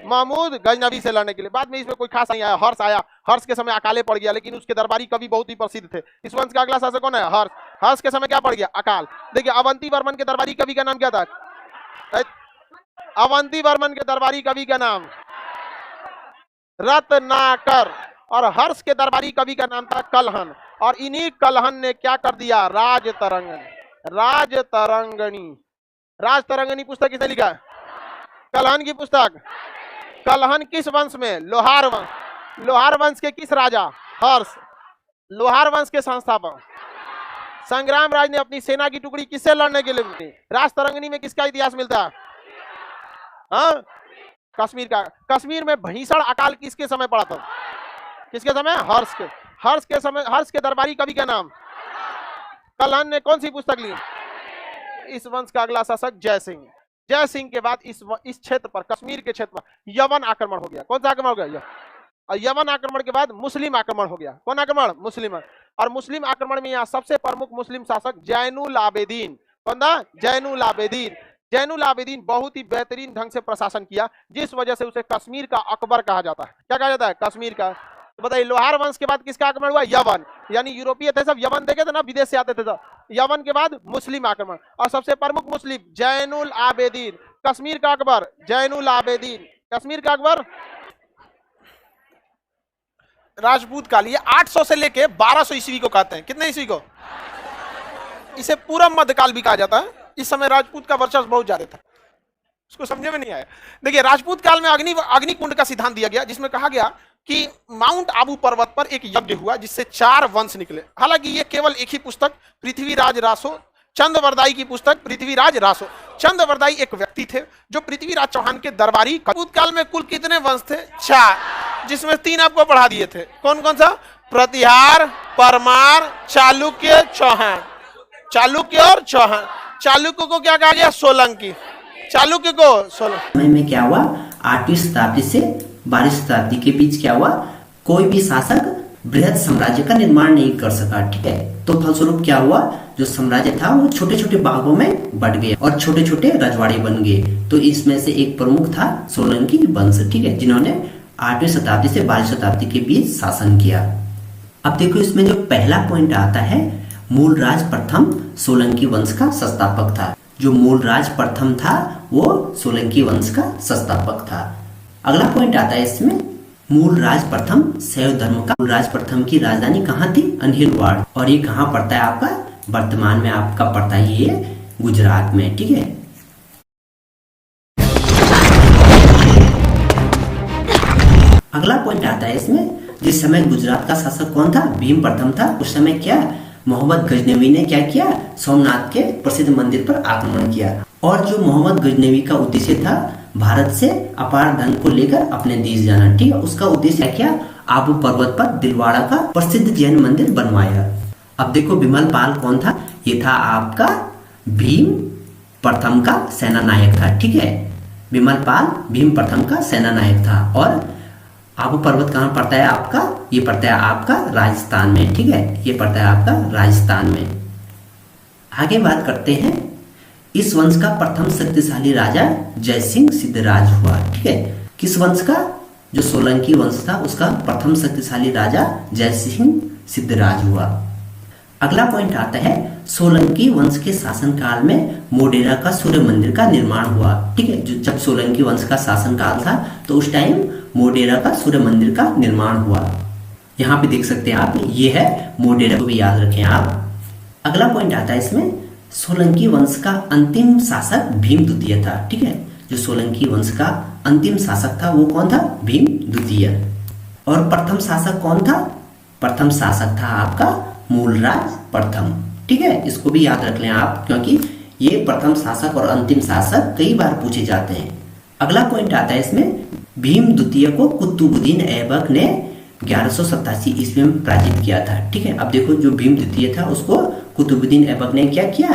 A: महमूद गजनवी से लड़ने के लिए। बाद में इसमें कोई खास नहीं आया, हर्ष आया। हर्ष के समय अकाले पड़ गया, लेकिन उसके दरबारी कवि बहुत ही प्रसिद्ध थे। इस वंश का अगला शासक कौन है? हर्ष। हर्ष के समय क्या पड़ गया? अकाल। देखिए, अवंती वर्मन के दरबारी कवि का नाम क्या था? अवंती वर्मन के दरबारी कवि का नाम रत्नाकर। और हर्ष के दरबारी कवि का नाम था कलहन। और इन्हीं कलहन ने क्या कर दिया? राजतरंगणी। राजतरंगणी पुस्तक किसने लिखा? कलहन की पुस्तक। कलहन किस वंश में? लोहार वंश। लोहार वंश के किस राजा? हर्ष। लोहार वंश के संस्थापक। संग्राम राज ने अपनी सेना की टुकड़ी किससे लड़ने के लिए दी? राजतरंगिणी में किसका इतिहास मिलता है? हाँ, कश्मीर का। कश्मीर में भीषण अकाल किसके समय पड़ा था? किसके समय? हर्ष के। हर्ष के समय, हर्ष के दरबारी कवि का नाम? कलहन ने कौन सी पुस्तक ली? इस वंश का अगला शासक जय सिंह। जय सिंह के बाद इस क्षेत्र पर, कश्मीर के क्षेत्र पर यवन आक्रमण हो गया। कौन सा आक्रमण हो गया? और यवन आक्रमण के बाद मुस्लिम आक्रमण हो गया। कौन आक्रमण? मुस्लिम। और मुस्लिम आक्रमण में यहाँ सबसे प्रमुख मुस्लिम शासक जैनुल आबेदीन। कौन था? जैनुल आबेदीन। जैनुल आबेदीन बहुत ही बेहतरीन ढंग से प्रशासन किया, जिस वजह से उसे कश्मीर का अकबर कहा जाता है। क्या कहा जाता है? कश्मीर का। तो बताइए, लोहार वंश के बाद किसका आक्रमण हुआ? यवन। यानी यूरोपीय थे सब, यवन देखे थे ना, विदेश से आते थे सब। यवन के बाद मुस्लिम आक्रमण, और सबसे प्रमुख मुस्लिम जैनुल आबेदीन। कश्मीर का अकबर जैनुल आबेदीन। कश्मीर का अकबर। राजपूत काल, ये 800 से लेके 1200 ईस्वी को कहते हैं। कितने ईस्वी को? इसे पूरा मध्यकाल भी कहा जाता है। इस समय राजपूत का वर्चस्व बहुत ज्यादा था, उसको समझे में नहीं आया। देखिए, राजपूत काल में अग्निकुंड का सिद्धांत दिया गया, जिसमें कहा गया कि माउंट आबू पर्वत पर एक यज्ञ हुआ जिससे 4 वंश निकले। हालांकि ये केवल एक ही पुस्तक, पृथ्वीराज रासो चंद्रवरदाई की पुस्तक पृथ्वीराज रासो। चंद्रवरदाई एक व्यक्ति थे जो पृथ्वीराज चौहान के दरबारी। राजपूत काल में कुल कितने वंश थे? 4, जिसमें 3 आपको पढ़ा दिए थे। कौन कौन सा? प्रतिहार, परमार, चालुक्य, चौहान। चालुक्य और चौहान। चालुक्य को क्या कहा गया? सोलंकी। चालुक्य को सोलंकी।
B: में क्या हुआ? 8वीं शताब्दी से 12वीं शताब्दी के बीच क्या हुआ? कोई भी शासक बृहद साम्राज्य का निर्माण नहीं कर सका। ठीक है, तो फलस्वरूप क्या हुआ? जो साम्राज्य था वो छोटे छोटे भागों में बढ़ गए और छोटे छोटे रजवाड़े बन गए। तो इसमें से एक प्रमुख था सोलंकी वंश। ठीक है, जिन्होंने 8वीं शताब्दी से 12वीं शताब्दी के बीच शासन किया। अब देखो, इसमें जो पहला पॉइंट आता है, मूलराज प्रथम सोलंकी वंश का संस्थापक था। जो मूलराज प्रथम था वो सोलंकी वंश का संस्थापक था। अगला पॉइंट आता है इसमें, मूलराज प्रथम शैव धर्म का। मूलराज प्रथम की राजधानी कहाँ थी? अनहिलवाड़। और ये कहाँ पड़ता है आपका? वर्तमान में आपका पड़ता है ये गुजरात में। ठीक है, अगला पॉइंट आता है इसमें, जिस समय गुजरात का शासक कौन था? भीम प्रथम था। उस समय क्या मोहम्मद गजनवी ने क्या किया? सोमनाथ के प्रसिद्ध मंदिर पर आक्रमण किया। और जो मोहम्मद गजनवी का उद्देश्य था भारत से अपार धन को लेकर अपने देश जाना। ठीक है, उसका उद्देश्य क्या? आबू पर्वत पर दिलवाड़ा का प्रसिद्ध जैन मंदिर बनवाया। अब देखो, बिमल पाल कौन था? ये था आपका भीम प्रथम का सेना नायक था। ठीक है, बिमल पाल भीम प्रथम का सेना नायक था। और आबू पर्वत कहाँ पड़ता है आपका? ये पड़ता है आपका राजस्थान में। ठीक है, ये पड़ता है आपका राजस्थान में। आगे बात करते हैं, इस वंश का प्रथम शक्तिशाली राजा जयसिंह सिद्धराज हुआ। ठीक है, किस वंश का? जो सोलंकी वंश था उसका प्रथम शक्तिशाली राजा जयसिंह सिद्धराज हुआ। अगला पॉइंट आता है, सोलंकी वंश के शासनकाल में मोढेरा का सूर्य मंदिर का निर्माण हुआ। ठीक है, जब सोलंकी वंश का शासनकाल था तो उस टाइम मोढेरा का सूर्य मंदिर का निर्माण हुआ। यहाँ पे देख सकते हैं आप, ये है मोढेरा, को भी याद रखें आप। अगला पॉइंट आता है इसमें, सोलंकी वंश का अंतिम शासक भीम द्वितीय था। ठीक है, जो सोलंकी वंश का अंतिम शासक था वो कौन था? भीम द्वितीय। और प्रथम शासक कौन था? प्रथम शासक था आपका मूलराज प्रथम। ठीक है, इसको भी याद रख लें आप, क्योंकि ये प्रथम शासक और अंतिम शासक कई बार पूछे जाते हैं। अगला पॉइंट आता है इसमें, भीम द्वितीय को कुतुबुद्दीन ऐबक ने 1187 ईस्वी में पराजित किया था। ठीक है, अब देखो, जो भीम द्वितीय था उसको कुतुबुद्दीन ऐबक ने क्या किया?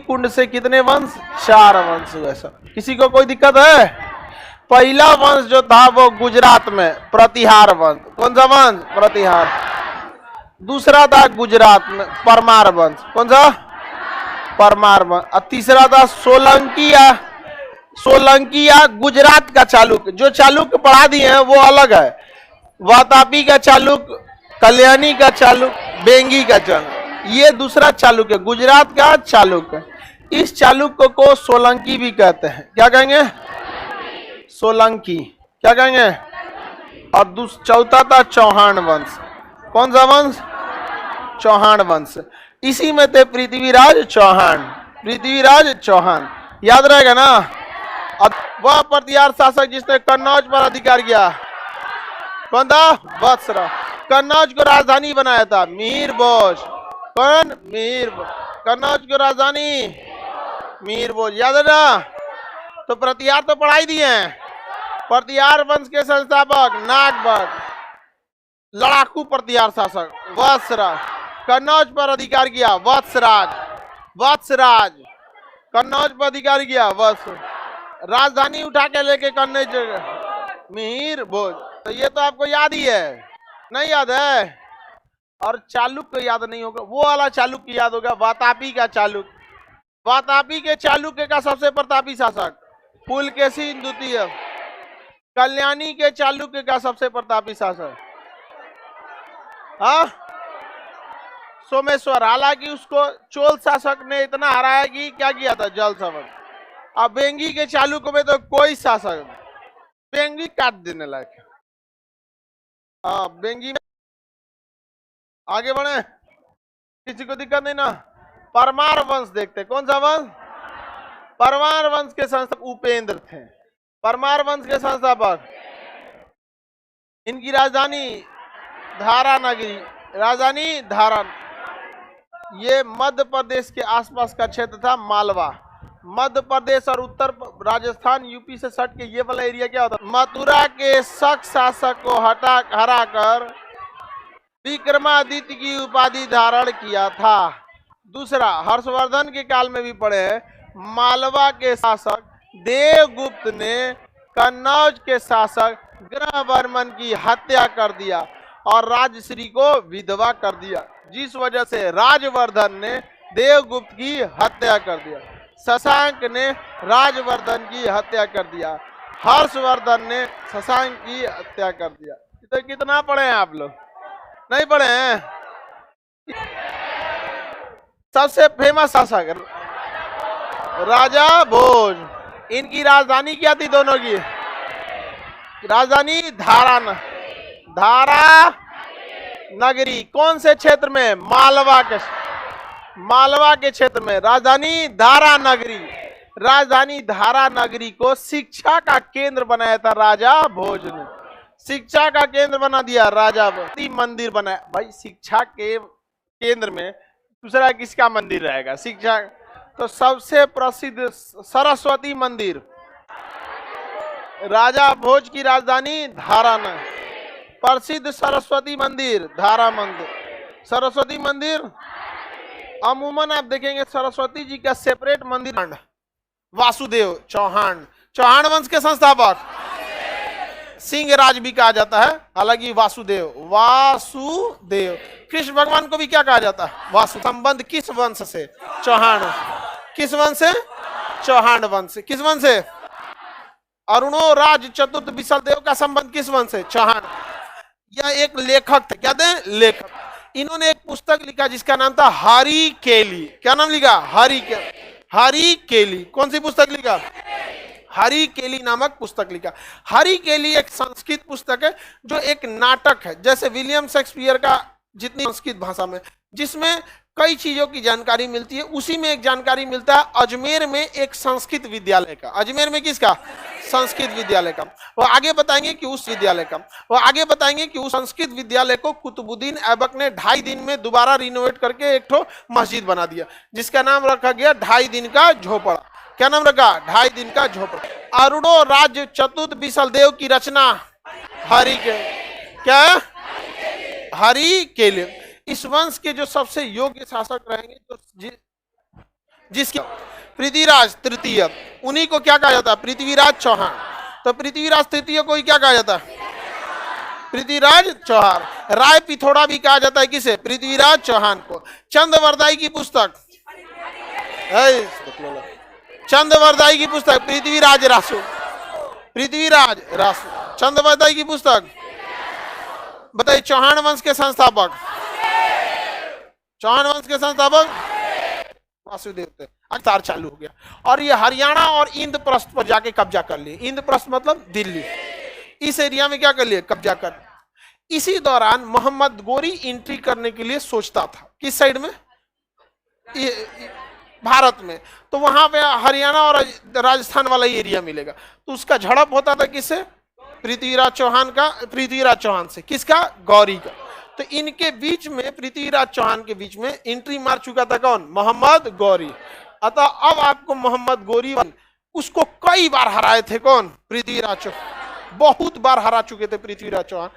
A: कुंड से कितने वंश? 4 वंश हुए सब। किसी को कोई दिक्कत है? पहला वंश जो था वो गुजरात में प्रतिहार वंश। कौन सा वंश? प्रतिहार। दूसरा था गुजरात में परमार वंश। कौन सा? परमार वंश। और तीसरा था सोलंकिया गुजरात का चालुक्य। जो चालुक्य पढ़ा दिए हैं वो अलग है, वातापी का चालुक्य, कल्याणी का चालुक्य, बेंगी का चालुक्य। ये दूसरा चालुक्य, गुजरात का चालुक्य। इस चालुक्य को सोलंकी भी कहते हैं। क्या कहेंगे? सोलंकी। क्या कहेंगे? और चौथा था चौहान वंश। कौन सा वंश? चौहान वंश। इसी में थे पृथ्वीराज चौहान। पृथ्वीराज चौहान याद रहेगा ना। अब वह प्रतिहार शासक जिसने कन्नौज पर अधिकार किया, कौन था? वत्सराज। कन्नौज को राजधानी बनाया था मीर भोज। कौन? मीर भोज। कन्नौज को राजधानी मीर भोज, याद है ना? तो प्रतिहार तो पढ़ाई दिए हैं। प्रतिहार वंश के संस्थापक नागभट्ट। लड़ाकू प्रतिहार शासक वत्सराज। कन्नौज पर अधिकार किया वत्सराज। वत्सराज कन्नौज पर अधिकार किया वत्स। राजधानी उठा के लेके कन्नौज मीर भोज। तो ये तो आपको याद ही है, नहीं याद है? और चालुक्य याद नहीं होगा, वो वाला चालुक्य याद होगा, वातापी का चालुक्य। वातापी के चालुक्य का सबसे प्रतापी शासक पुलकेशी द्वितीय। कल्याणी के चालुक्य का सबसे प्रतापी शासक हाँ सोमेश्वर। हालांकि उसको चोल शासक ने इतना हराया कि क्या किया था? जल सवर्ण। अब बेंगी के चालुक्य में तो कोई शासक, बेंगी काट देने लायक। हाँ बेंगी में आगे बढ़े, किसी को दिक्कत नहीं ना? परमार वंश देखते, कौन सा वंश? परमार वंश के संस्थापक उपेंद्र थे। परमार वंश के संस्थापक। इनकी राजधानी धारा नगरी। राजधानी धारा। ये मध्य प्रदेश के आसपास का क्षेत्र था, मालवा। मध्य प्रदेश और उत्तर राजस्थान यूपी से सट के ये वाला एरिया क्या होता? मथुरा के शक शासक को हराकर विक्रमादित्य की उपाधि धारण किया था। दूसरा, हर्षवर्धन के काल में भी पढ़े हैं, मालवा के शासक देवगुप्त ने कन्नौज के शासक ग्रहवर्मन की हत्या कर दिया और राजश्री को विधवा कर दिया, जिस वजह से राजवर्धन ने देवगुप्त की हत्या कर दिया। शशांक ने राजवर्धन की हत्या कर दिया। हर्षवर्धन ने शशांक की हत्या कर दिया। तो कितना पढ़े हैं आप लोग? नहीं पढ़े हैं? सबसे फेमस शासक राजा भोज। इनकी राजधानी क्या थी? दोनों की राजधानी धारा नगरी। कौन से क्षेत्र में? मालवा के क्षेत्र में राजधानी धारा नगरी। राजधानी धारा नगरी को शिक्षा का केंद्र बनाया था राजा भोज ने। शिक्षा का केंद्र बना दिया राजा भोज। मंदिर बनाया। भाई शिक्षा के केंद्र में दूसरा किसका मंदिर रहेगा? शिक्षा। तो सबसे प्रसिद्ध सरस्वती मंदिर। राजा भोज की राजधानी धारा नगरी। प्रसिद्ध सरस्वती मंदिर धारा मंदिर। सरस्वती मंदिर अमूमन आप देखेंगे सरस्वती जी का सेपरेट मंदिर। वासुदेव चौहान, चौहान वंश के संस्थापक। सिंह राज भी कहा जाता है, हालांकि वासुदेव। कृष्ण भगवान को भी क्या कहा जाता है? वासु। संबंध किस वंश से? चौहान। किस वंश से? चौहान वंश। किस वंश से? अरुणो राज चतुर्थ विशल देव का संबंध किस वंश से? चौहान। यह एक लेखक थे, क्या थे? लेखक। इन्होंने एक पुस्तक लिखा जिसका नाम था हरि केली। क्या नाम लिखा? हरि केली। कौन सी पुस्तक लिखा? हरि केली नामक पुस्तक लिखा। हरि केली एक संस्कृत पुस्तक है जो एक नाटक है, जैसे विलियम शेक्सपियर का जितनी संस्कृत भाषा में, जिसमें कई चीजों की जानकारी मिलती है। उसी में एक जानकारी मिलता है अजमेर में एक संस्कृत विद्यालय का। अजमेर में किसका? संस्कृत विद्यालय का। वो आगे बताएंगे कि उस विद्यालय का, वो आगे बताएंगे कि उस संस्कृत विद्यालय को कुतुबुद्दीन ऐबक ने 2.5 दिन में दोबारा रिनोवेट करके एक ठो मस्जिद बना दिया, जिसका नाम रखा गया 2.5 दिन का झोपड़ा। क्या नाम रखा? 2.5 दिन का झोपड़ा। अरुणो राज्य चतुर्थ विशल देव की रचना हरि के क्या? हरि केली। इस वंश के जो सबसे योग्य शासक रहेंगे, तो जिसके पृथ्वीराज तृतीय, उन्हीं को क्या कहा जाता है? पृथ्वीराज चौहान। तो पृथ्वीराज तृतीय को ही क्या कहा जाता है? पृथ्वीराज चौहान। राय पिथौड़ा भी कहा जाता है किसे? पृथ्वीराज चौहान को। चंद्रवरदाई की पुस्तक, चंद्रवरदाई की पुस्तक पृथ्वीराज रासो। पृथ्वीराज रासो। चंद्रवरदाई की पुस्तक बताइए। चौहान वंश के संस्थापक, चौहान वंश के संस्थापक वासुदेव थे। अवतार चालू हो गया और ये हरियाणा और इंद्रप्रस्थ पर जाके कब्जा कर लिए। इंद्रप्रस्थ मतलब दिल्ली। इस एरिया में क्या कर लिए? कब्जा कर। इसी दौरान मोहम्मद गोरी एंट्री करने के लिए सोचता था। किस साइड में? भारत में। तो वहां पे हरियाणा और राजस्थान वाला एरिया मिलेगा, तो उसका झड़प होता था किससे? पृथ्वीराज चौहान का, पृथ्वीराज चौहान से किसका, गौरी का। तो इनके बीच में, पृथ्वीराज चौहान के बीच में एंट्री मार चुका था कौन, मोहम्मद गौरी। अतः अब आपको मोहम्मद गौरी उसको कई बार हराए थे कौन, पृथ्वीराज चौहान, बहुत बार हरा चुके थे पृथ्वीराज चौहान।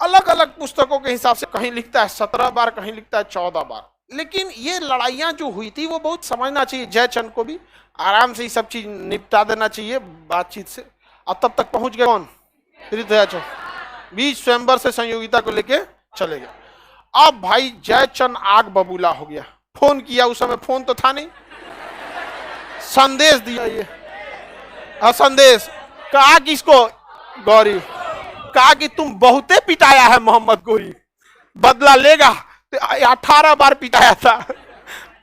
A: अलग अलग पुस्तकों के हिसाब से कहीं लिखता है 17 बार, कहीं लिखता है 14 बार। लेकिन ये लड़ाइयां जो हुई थी वो बहुत समझना चाहिए, जयचंद को भी आराम से ये सब चीज निपटा देना चाहिए बातचीत से। और तब तक पहुंच गए कौन, पृथ्वीराज चौहान, बीच स्वयंवर से संयोगिता को लेके चले गए। अब भाई जयचंद आग बबूला हो गया, फोन किया, उस समय फोन तो था नहीं, संदेश दिया, ये संदेश कहा किसको, गौरी, कहा कि तुम बहुते पिटाया है मोहम्मद गौरी, बदला लेगा। तो 18 बार पिटाया था,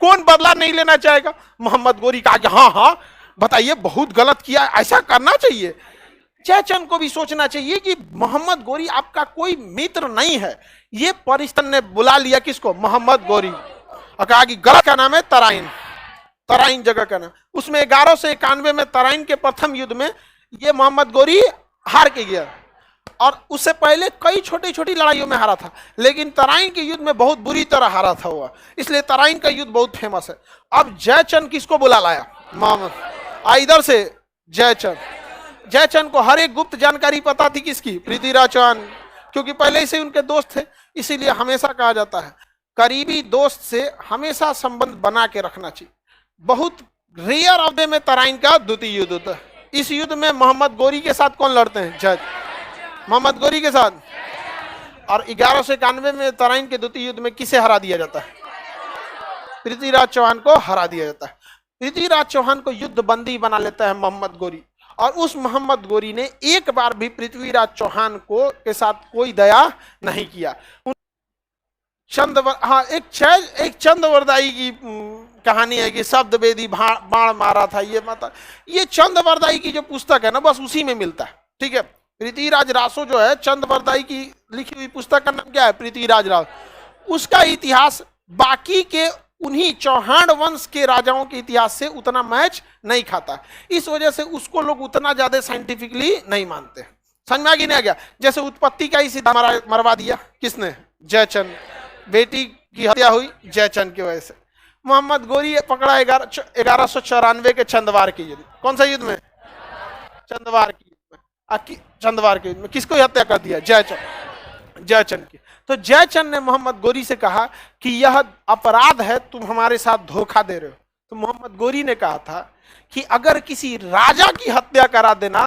A: कौन बदला नहीं लेना चाहेगा। मोहम्मद गौरी कहा कि हाँ हाँ बताइए, बहुत गलत किया, ऐसा करना चाहिए। जयचंद को भी सोचना चाहिए कि मोहम्मद गौरी आपका कोई मित्र नहीं है। ये परिस्थिति ने बुला लिया किसको, मोहम्मद गौरी, और कहा कि गलत का नाम है तराइन, तराइन जगह का नाम। उसमें 1191 में तराइन के प्रथम युद्ध में ये मोहम्मद गौरी हार के गया, और उससे पहले कई छोटी छोटी लड़ाइयों में हारा था, लेकिन तराइन के युद्ध में बहुत बुरी तरह हारा था हुआ, इसलिए तराइन का युद्ध बहुत फेमस है। अब जयचंद किसको बुला लाया, मोहम्मद, इधर से जयचंद। जयचंद को हर एक गुप्त जानकारी पता थी किसकी, पृथ्वीराज चौहान, क्योंकि पहले से उनके दोस्त थे। इसीलिए हमेशा कहा जाता है करीबी दोस्त से हमेशा संबंध बना के रखना चाहिए। बहुत रेयर अवधि में तराइन का द्वितीय युद्ध होता है। इस युद्ध में मोहम्मद गौरी के साथ कौन लड़ते हैं, जय मोहम्मद गौरी के साथ। और 1191 में तराइन के द्वितीय युद्ध में किसे हरा दिया जाता है, पृथ्वीराज चौहान को हरा दिया जाता है। पृथ्वीराज चौहान को युद्ध बंदी बना लेता है मोहम्मद गौरी, और उस मोहम्मद गौरी ने एक बार भी पृथ्वीराज चौहान को के साथ कोई दया नहीं किया। एक चंद्रवरदाई की कहानी है कि शब्द वेदी बाण मारा था, ये चंद्रवरदाई की जो पुस्तक है ना, बस उसी में मिलता है। ठीक है, पृथ्वीराज रासो जो है, चंद्रवरदाई की लिखी हुई पुस्तक का नाम क्या है, पृथ्वीराज रासो। उसका इतिहास बाकी के उन्हीं चौहान वंश के राजाओं के इतिहास से उतना मैच नहीं खाता, इस वजह से उसको लोग उतना ज्यादा साइंटिफिकली नहीं मानते। समझ में आ गया नहीं आ गया। जैसे उत्पत्ति का ही सीधा मरवा दिया किसने, जयचंद, बेटी की हत्या हुई जयचंद की वजह से। मोहम्मद गौरी पकड़ा 1194 के चंदवार के युद्ध, कौन सा युद्ध में, चंदवार के युद्ध में। चंदवार के युद्ध में किसको हत्या कर दिया, जयचंद की। तो जयचंद ने मोहम्मद गौरी से कहा कि यह अपराध है, तुम हमारे साथ धोखा दे रहे हो। तो मोहम्मद गौरी ने कहा था कि अगर किसी राजा की हत्या करा देना,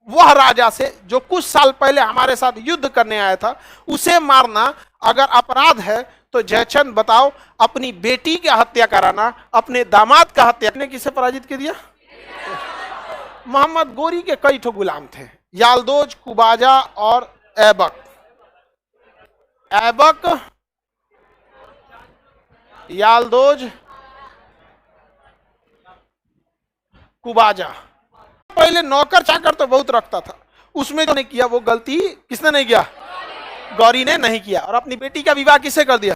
A: वह राजा से जो कुछ साल पहले हमारे साथ युद्ध करने आया था, उसे मारना अगर अपराध है, तो जयचंद बताओ, अपनी बेटी की हत्या कराना, अपने दामाद का हत्या करने, किसे पराजित कर दिया। मोहम्मद गौरी के कई ठो गुलाम थे, यालदोज, कुबाजा और ऐबक। यालदोज, कुबाजा। पहले नौकर चाकर तो बहुत रखता था, उसमें जो नहीं किया वो गलती किसने नहीं किया, गौरी ने नहीं किया। और अपनी बेटी का विवाह किससे कर दिया,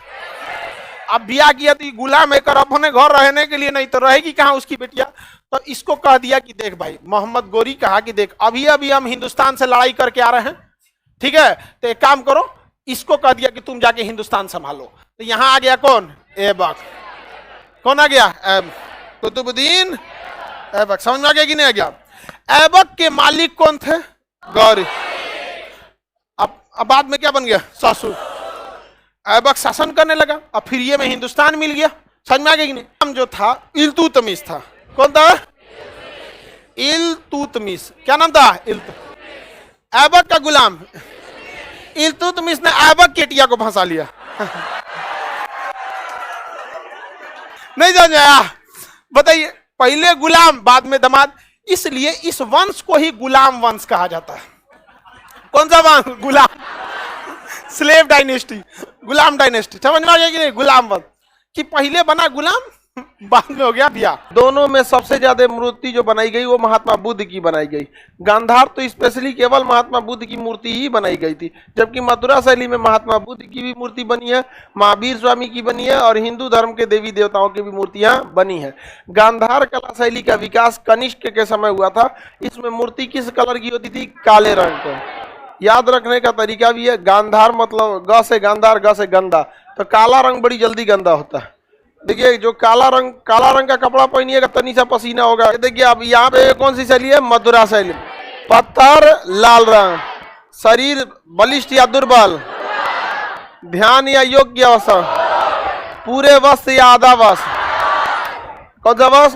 A: अब ब्याह किया तो गुलाम है कर अपने घर रहने के लिए, नहीं तो रहेगी कहां उसकी बेटियां। तो इसको कह दिया कि देख भाई, मोहम्मद गौरी कहा कि देख अभी अभी हम हिंदुस्तान से लड़ाई करके आ रहे हैं, ठीक है, तो एक काम करो, इसको कह दिया कि तुम जाके हिंदुस्तान संभालो। तो यहां आ गया कौन, ऐबक। कौन आ गया, कुतुबुद्दीन ऐबक। समझ में आ गया कि नहीं आ गया। ऐबक के मालिक कौन थे, गौरी। अब बाद में क्या बन गया, ससुर। ऐबक शासन करने लगा, अब फिर ये में हिंदुस्तान मिल गया। समझ में आ गया कि नहीं। नाम जो था इल्तुतमिश था। कौन था, इल्तुतमिश। क्या नाम था, ऐबक का गुलाम। इल्तुतमिश ने ऐबक के टिया को फंसा लिया। नहीं समझ आया, बताइए, पहले गुलाम बाद में दामाद, इसलिए इस वंश को ही गुलाम वंश कहा जाता है। कौन सा वंश, गुलाम, स्लेव डायनेस्टी, गुलाम डायनेस्टी। समझ में आ गया कि नहीं, गुलाम वंश कि पहले बना गुलाम, बाद में हो गया दिया। दोनों में सबसे ज्यादा मूर्ति जो बनाई गई वो महात्मा बुद्ध की बनाई गई। गांधार तो स्पेशली केवल महात्मा बुद्ध की मूर्ति ही बनाई गई थी, जबकि मथुरा शैली में महात्मा बुद्ध की भी मूर्ति बनी है, महावीर स्वामी की बनी है और हिंदू धर्म के देवी देवताओं की भी मूर्तियां बनी है। गांधार कला शैली का विकास कनिष्क के समय हुआ था। इसमें मूर्ति किस कलर की होती थी? काले रंग का। याद रखने का तरीका भी है, गांधार मतलब ग से गांधार, ग से गंदा, तो काला रंग बड़ी जल्दी गंदा होता है। देखिए जो काला रंग का कपड़ा पहनिएगा तनी सा पसीना होगा। देखिए अब यहाँ पे कौन सी शैली है? मथुरा शैली। पत्थर लाल रंग, शरीर बलिष्ठ या दुर्बल, ध्यान या योग की अवस्था, पूरे वश या आधा वश, कौन सा वश?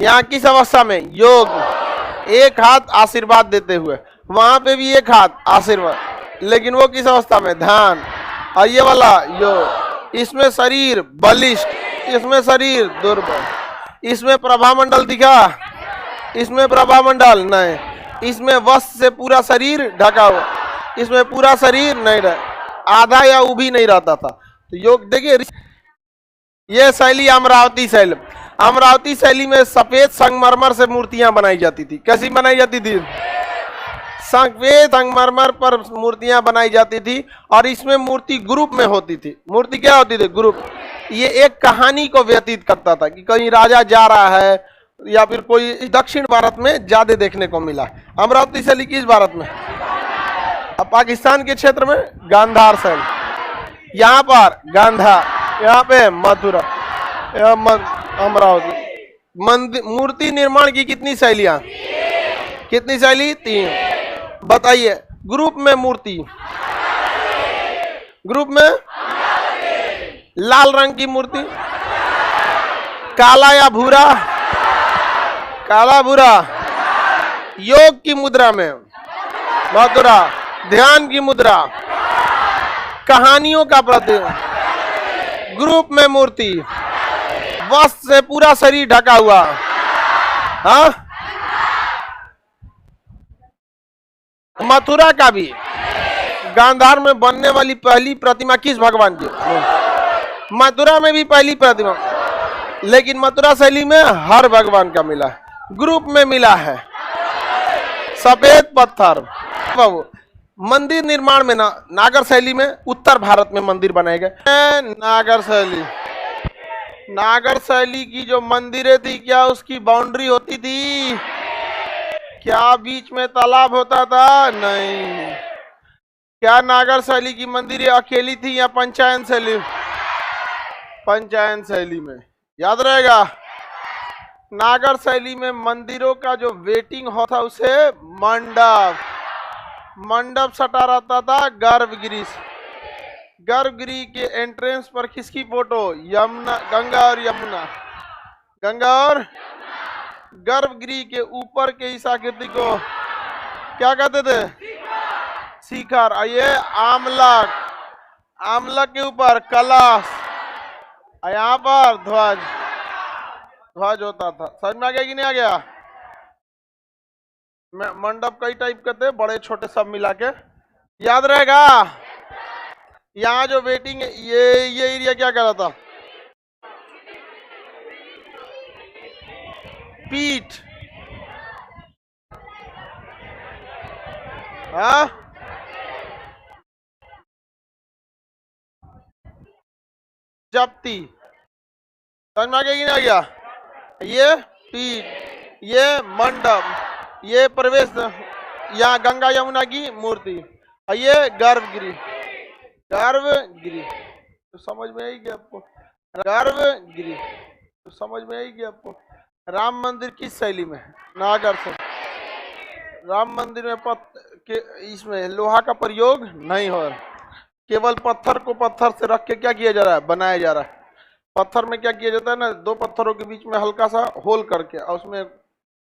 A: यहाँ किस अवस्था में? योग। एक हाथ आशीर्वाद देते हुए, वहां पे भी एक हाथ आशीर्वाद, लेकिन वो किस अवस्था में? ध्यान। और ये वाला योग। इसमें शरीर बलिष्ठ, इसमें शरीर दुर्बल, इसमें प्रभामंडल दिखा, इसमें प्रभामंडल नहीं, इसमें वस्त्र से पूरा शरीर ढका हुआ, इसमें पूरा शरीर नहीं रहा, आधा या ऊभी नहीं रहता था। तो योग देखिए, ये शैली अमरावती शैली। अमरावती शैली में सफेद संगमरमर से मूर्तियां बनाई जाती थी। कैसी बनाई जाती थी? सफेद संगमरमर पर मूर्तियां बनाई जाती थी और इसमें मूर्ति ग्रुप में होती थी। मूर्ति क्या होती थी? ग्रुप। ये एक कहानी को व्यतीत करता था कि कहीं राजा जा रहा है या फिर कोई। दक्षिण भारत में ज्यादा देखने को मिला। अमरावती शैली किस भारत में? अब पाकिस्तान के क्षेत्र में गांधार शैली, यहाँ पर गांधार, यहाँ पे मथुरा, अमरावती। मूर्ति निर्माण की कितनी शैलियां? कितनी शैली? 3। बताइए। ग्रुप में मूर्ति, ग्रुप में लाल रंग की मूर्ति, काला या भूरा? काला भूरा। योग की मुद्रा में मथुरा, ध्यान की मुद्रा, कहानियों का प्रतीक। ग्रुप में मूर्ति, वस्त्र से पूरा शरीर ढका हुआ। हाँ, मथुरा का भी। गांधार में बनने वाली पहली प्रतिमा किस भगवान की? मथुरा में भी पहली प्रतिमा, लेकिन मथुरा शैली में हर भगवान का मिला है, ग्रुप में मिला है। सफेद पत्थर। मंदिर निर्माण में नागर शैली में उत्तर भारत में मंदिर बनाए गए। नागर शैली, नागर शैली की जो मंदिरें थी, क्या उसकी बाउंड्री होती थी? क्या बीच में तालाब होता था? नहीं। क्या नागर शैली की मंदिरें अकेली थी या पंचायन शैली? पंचायन शैली में। याद रहेगा, नागर शैली में मंदिरों का जो वेटिंग होता उसे मंडप सटा रहता था गर्भगृह से। गर्भगृह के एंट्रेंस पर किसकी फोटो? यमुना, गंगा और यमुना। गंगा और गर्भगृह के ऊपर के इस आकृति को क्या कहते थे? शिखर। ये आमलक, आमलक के ऊपर कलश, यहाँ पर ध्वज, ध्वज होता था। समझ में आ गया कि नहीं आ गया? मंडप कई टाइप के थे, बड़े छोटे सब मिला के। याद रहेगा। यहाँ जो वेटिंग है, ये एरिया क्या कह रहा था? पीठ। हाँ, जप्ती। समझ में आ गया कि नहीं आ गया? ये पीठ, ये मंडप, ये प्रवेश, यहाँ गंगा यमुना की मूर्ति, और ये गर्भगृह। गर्भगृह तो समझ में आएगी आपको। गर्भगृह तो समझ में आएगी आपको। राम मंदिर किस शैली में? नागर से। राम मंदिर में इसमें लोहा का प्रयोग नहीं हो रहा, केवल पत्थर को पत्थर से रख के क्या किया जा रहा है? बनाया जा रहा है। पत्थर में क्या किया जाता है ना, दो पत्थरों के बीच में हल्का सा होल करके और उसमें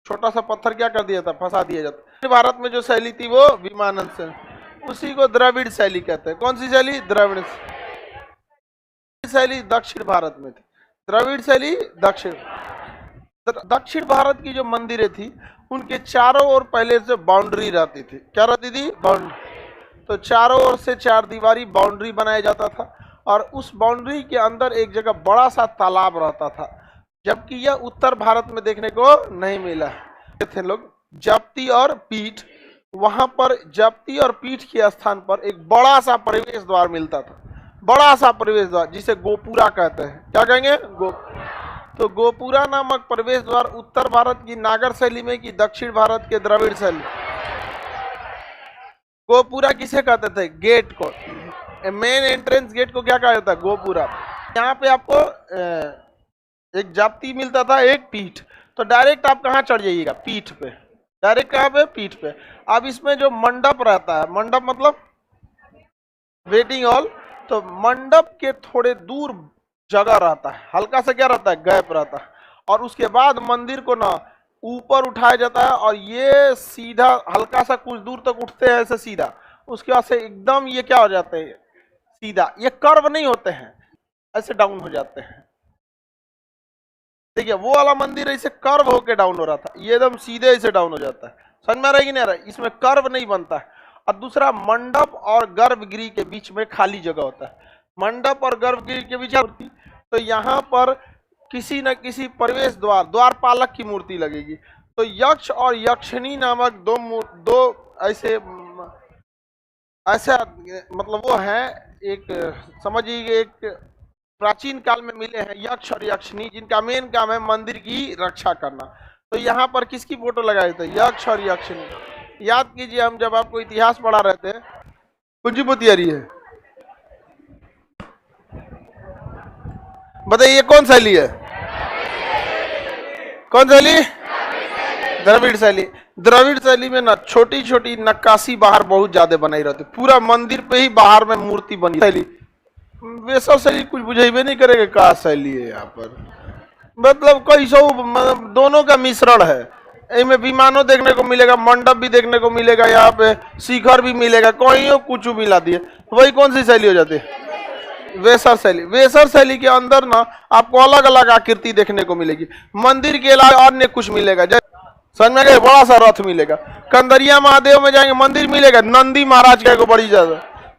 A: छोटा सा पत्थर क्या कर दिया था? फंसा दिया जाता। भारत में जो शैली थी वो विमानन से, उसी को द्रविड़ शैली कहते हैं। कौन सी शैली? द्रविड़ शैली दक्षिण भारत में थी। द्रविड़ शैली दक्षिण भारत की जो मंदिरें थी उनके चारों ओर पहले से बाउंड्री रहती थी। क्या रहती थी? बाउंड्री। तो चारों ओर से चार दीवारी बाउंड्री बनाया जाता था और उस बाउंड्री के अंदर एक जगह बड़ा सा तालाब रहता था, जबकि यह उत्तर भारत में देखने को नहीं मिला थे लोग। जप्ती और पीठ, वहां पर जप्ती और पीठ के स्थान पर एक बड़ा सा प्रवेश द्वार मिलता था, बड़ा सा प्रवेश द्वार जिसे गोपुरा कहते हैं। क्या कहेंगे? तो गोपुरा नामक प्रवेश द्वार उत्तर भारत की नागर शैली में कि दक्षिण भारत के द्रविड़ शैली? गोपुरा किसे कहते थे? गेट को, मेन एंट्रेंस गेट को क्या कहा जाता है? गोपुरा। यहाँ पे आपको एक जाप्ती मिलता था, एक पीठ, तो डायरेक्ट आप कहाँ चढ़ जाइएगा? पीठ पे। डायरेक्ट कहाँ पे? पीठ पे। अब इसमें जो मंडप रहता है, मंडप मतलब वेटिंग हॉल, तो मंडप के थोड़े दूर जगह रहता है, हल्का सा क्या रहता है? गैप रहता है, और उसके बाद मंदिर को ना ऊपर उठाया जाता है, और ये सीधा हल्का सा कुछ दूर तक उठते हैं ऐसे सीधा, उसके बाद से एकदम ये क्या हो जाते हैं? सीधा। ये कर्व नहीं होते हैं, ऐसे डाउन हो जाते हैं। देखिए वो वाला मंदिर ऐसे कर्व होके डाउन हो रहा था, ये एकदम सीधे ऐसे डाउन हो जाता है। समझ में आ रहा है कि नहीं आ रहा है? इसमें कर्व नहीं बनता है। और दूसरा, मंडप और गर्भगृह के बीच में खाली जगह होता है, मंडप और गर्भगृह के बीच होती, तो यहाँ पर किसी न किसी प्रवेश द्वारपालक की मूर्ति लगेगी। तो यक्ष और यक्षिणी नामक दो ऐसे मतलब वो है, एक समझिए एक प्राचीन काल में मिले हैं यक्ष और यक्षिणी, जिनका मेन काम है मंदिर की रक्षा करना। तो यहाँ पर किसकी फोटो लगाए थे? यक्ष और यक्षिणी। याद कीजिए, हम जब आपको इतिहास पढ़ा रहे थे, कुंजीपुती आ रही है, बताइए कौन शैली है? कौन शैली? द्रविड़ शैली। द्रविड़ शैली में ना छोटी छोटी नक्काशी बाहर बहुत ज्यादा बनाई रहती, पूरा मंदिर पे ही बाहर में मूर्ति बनी शैली। वैसा शैली कुछ बुझेबे नहीं करेगा का शैली है यहाँ पर, मतलब कोई सौ दोनों का मिश्रण है। इनमें विमानों देखने को मिलेगा, मंडप भी देखने को मिलेगा, यहाँ पे शिखर भी मिलेगा, कोई कुछ मिला दिए, वही कौन सी शैली हो जाती है? वेसर शैली। वेसर शैली के अंदर ना आपको अलग अलग आकृति देखने को मिलेगी, मंदिर के अलावा अन्य कुछ मिलेगा, जैसे समझ में गए? बड़ा सा रथ मिलेगा। कंदरिया महादेव में जाएंगे, मंदिर मिलेगा, नंदी महाराज का को बड़ी ज्यादा।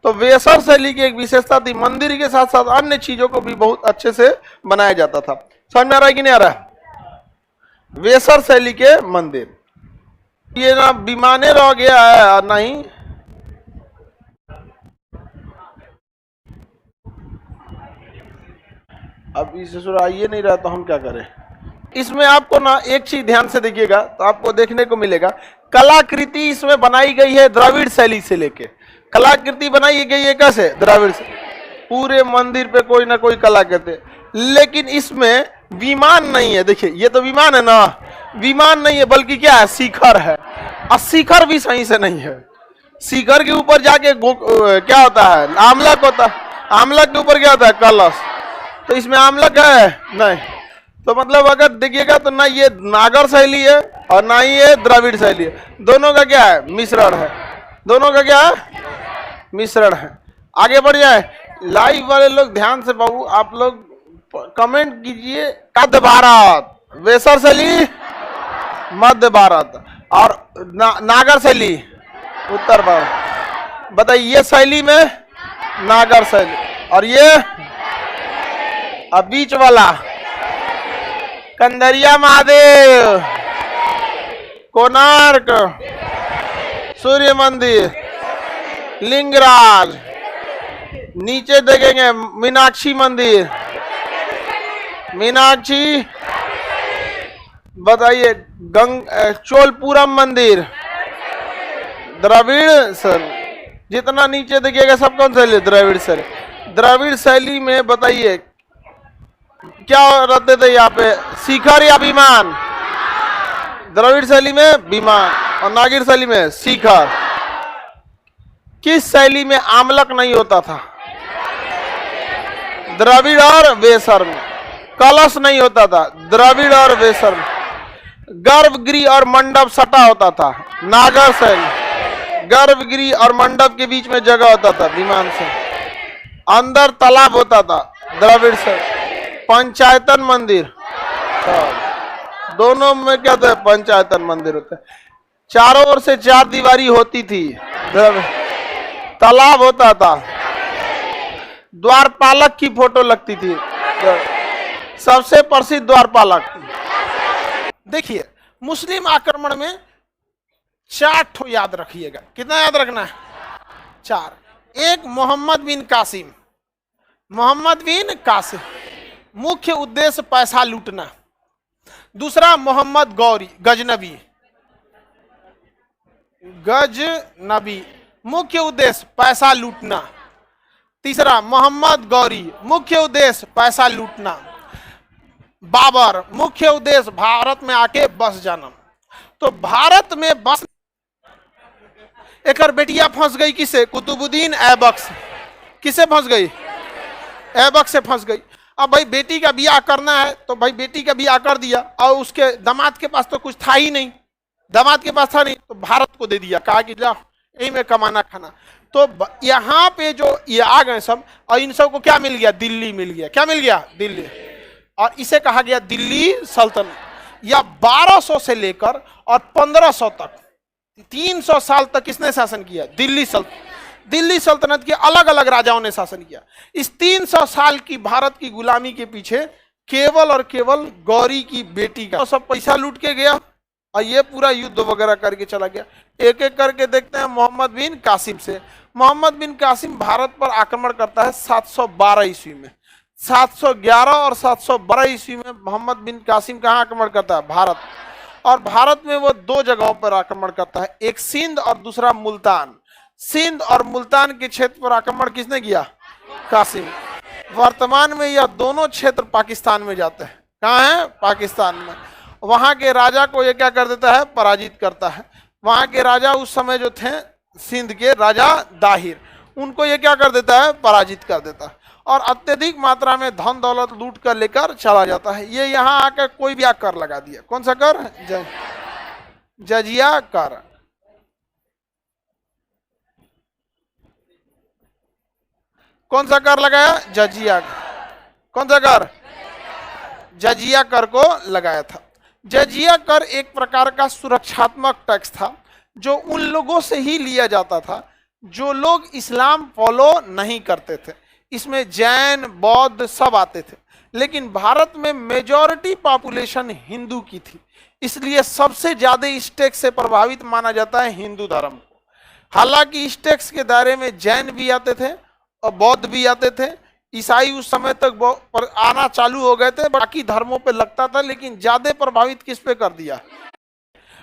A: तो वेसर शैली की एक विशेषता थी, मंदिर के साथ साथ अन्य चीजों को भी बहुत अच्छे से बनाया जाता था। समझ में आ रहा है कि नहीं आ रहा है? वेसर शैली के मंदिर, ये ना विमाने रह गया है नहीं, अब इसे सुराइए नहीं रहा तो हम क्या करें? इसमें आपको ना एक चीज ध्यान से देखिएगा तो आपको देखने को मिलेगा, कलाकृति इसमें बनाई गई है द्रविड़ शैली से लेके। कलाकृति बनाई गई है कैसे? द्रविड़ से। पूरे मंदिर पे कोई ना कोई कलाकृति, लेकिन इसमें विमान नहीं है। देखिए ये तो विमान है ना, विमान नहीं है बल्कि क्या है? शिखर है, और शिखर भी सही से नहीं है। शिखर के ऊपर जाके क्या होता है? आमलक होता है, आमलक के ऊपर क्या होता है? कलश। तो इसमें आमलक है नहीं, तो मतलब अगर देखिएगा तो ना ये नागर शैली है और ना ही ये द्रविड़ शैली है, दोनों का क्या है? मिश्रण है। दोनों का क्या है? मिश्रण है। आगे बढ़ जाए, लाइव वाले लोग ध्यान से बाबू आप लोग कमेंट कीजिए, मध्य भारत वेसर शैली, मध्य भारत, और नागर शैली उत्तर भारत। बताइए ये शैली में नागर शैली, और ये अब बीच वाला कंदरिया महादेव, कोणार्क, सूर्य मंदिर, लिंगराज, नीचे देखेंगे मीनाक्षी मंदिर, मीनाक्षी, बताइए चोलपुरम मंदिर, द्रविड़ शैली। जितना नीचे देखिएगा सब कौन शैली? द्रविड़ शैली। द्रविड़ शैली में बताइए क्या रहते थे यहाँ पे? शिखर या विमान? द्रविड़ शैली में विमान और नागिर शैली में शिखर। किस शैली में आमलक नहीं होता था? द्रविड़ और वेसर में। कलश नहीं होता था द्रविड़ और वेसर में। गर्भगृह और मंडप सटा होता था नागर शैली। गर्भगृह और मंडप के बीच में जगह होता था विमान से। अंदर तालाब होता था द्रविड़ शैली। पंचायतन मंदिर, दोनों में क्या होता है? पंचायतन मंदिर होता है। चारों ओर से चार दीवारी होती थी, तालाब होता था। द्वारपालक की फोटो लगती थी, सबसे प्रसिद्ध द्वारपालक। देखिए मुस्लिम आक्रमण में 4 ठो याद रखिएगा। कितना याद रखना है? 4। एक मोहम्मद बिन कासिम, मोहम्मद बिन कासिम, मुख्य उद्देश्य पैसा लूटना। दूसरा मोहम्मद गौरी गजनबी, गजनबी, मुख्य उद्देश्य पैसा लूटना। तीसरा मोहम्मद गौरी, मुख्य उद्देश्य पैसा लूटना। बाबर, मुख्य उद्देश्य भारत में आके बस जाना। तो भारत में बस, एक बेटिया फंस गई किसे? कुतुबुद्दीन ऐबक से। किसे फंस गई? ऐबक से फंस गई। अब भाई बेटी का ब्याह करना है तो भाई बेटी का ब्याह कर दिया, और उसके दामाद के पास तो कुछ था ही नहीं, दामाद के पास था नहीं, तो भारत को दे दिया, कहा कि जा यही में कमाना खाना। तो यहाँ पे जो ये आ गए सब, और इन सब को क्या मिल गया? दिल्ली मिल गया। क्या मिल गया? दिल्ली। और इसे कहा गया दिल्ली सल्तनत। या 1200 से लेकर और 1500 तक 300 साल तक किसने शासन किया? दिल्ली सल्तनत। दिल्ली सल्तनत के अलग अलग राजाओं ने शासन किया। इस 300 साल की भारत की गुलामी के पीछे केवल और केवल गौरी की बेटी का, तो सब पैसा लूट के गया और ये पूरा युद्ध वगैरह करके चला गया। एक एक करके देखते हैं। मोहम्मद बिन कासिम से, मोहम्मद बिन कासिम भारत पर आक्रमण करता है 712 ईस्वी में। 711 और 712 ईस्वी में मोहम्मद बिन कासिम कहाँ आक्रमण करता है? भारत। और भारत में वो 2 जगहों पर आक्रमण करता है, एक सिंध और दूसरा मुल्तान। सिंध और मुल्तान के क्षेत्र पर आक्रमण किसने किया? कासिम। वर्तमान में यह दोनों क्षेत्र पाकिस्तान में जाते हैं। कहाँ है? पाकिस्तान में। वहां के राजा को ये क्या कर देता है? पराजित करता है। वहां के राजा उस समय जो थे सिंध के राजा दाहिर, उनको ये क्या कर देता है? पराजित कर देता है। और अत्यधिक मात्रा में धन दौलत लूट कर लेकर चला जाता है। ये यहाँ आकर कोई भी कर लगा दिया। कौन सा कर? जजिया कर। कौन सा कर लगाया? जजिया। कौन सा कर? जजिया कर को लगाया था। जजिया कर एक प्रकार का सुरक्षात्मक टैक्स था जो उन लोगों से ही लिया जाता था जो लोग इस्लाम फॉलो नहीं करते थे। इसमें जैन, बौद्ध सब आते थे, लेकिन भारत में मेजॉरिटी पॉपुलेशन हिंदू की थी, इसलिए सबसे ज्यादा इस टैक्स से प्रभावित माना जाता है हिंदू धर्म को। हालांकि इस टैक्स के दायरे में जैन भी आते थे और बौद्ध भी आते थे। ईसाई उस समय तक आना चालू हो गए थे, बाकी धर्मों पे लगता था, लेकिन ज्यादा प्रभावित किस पे कर दिया?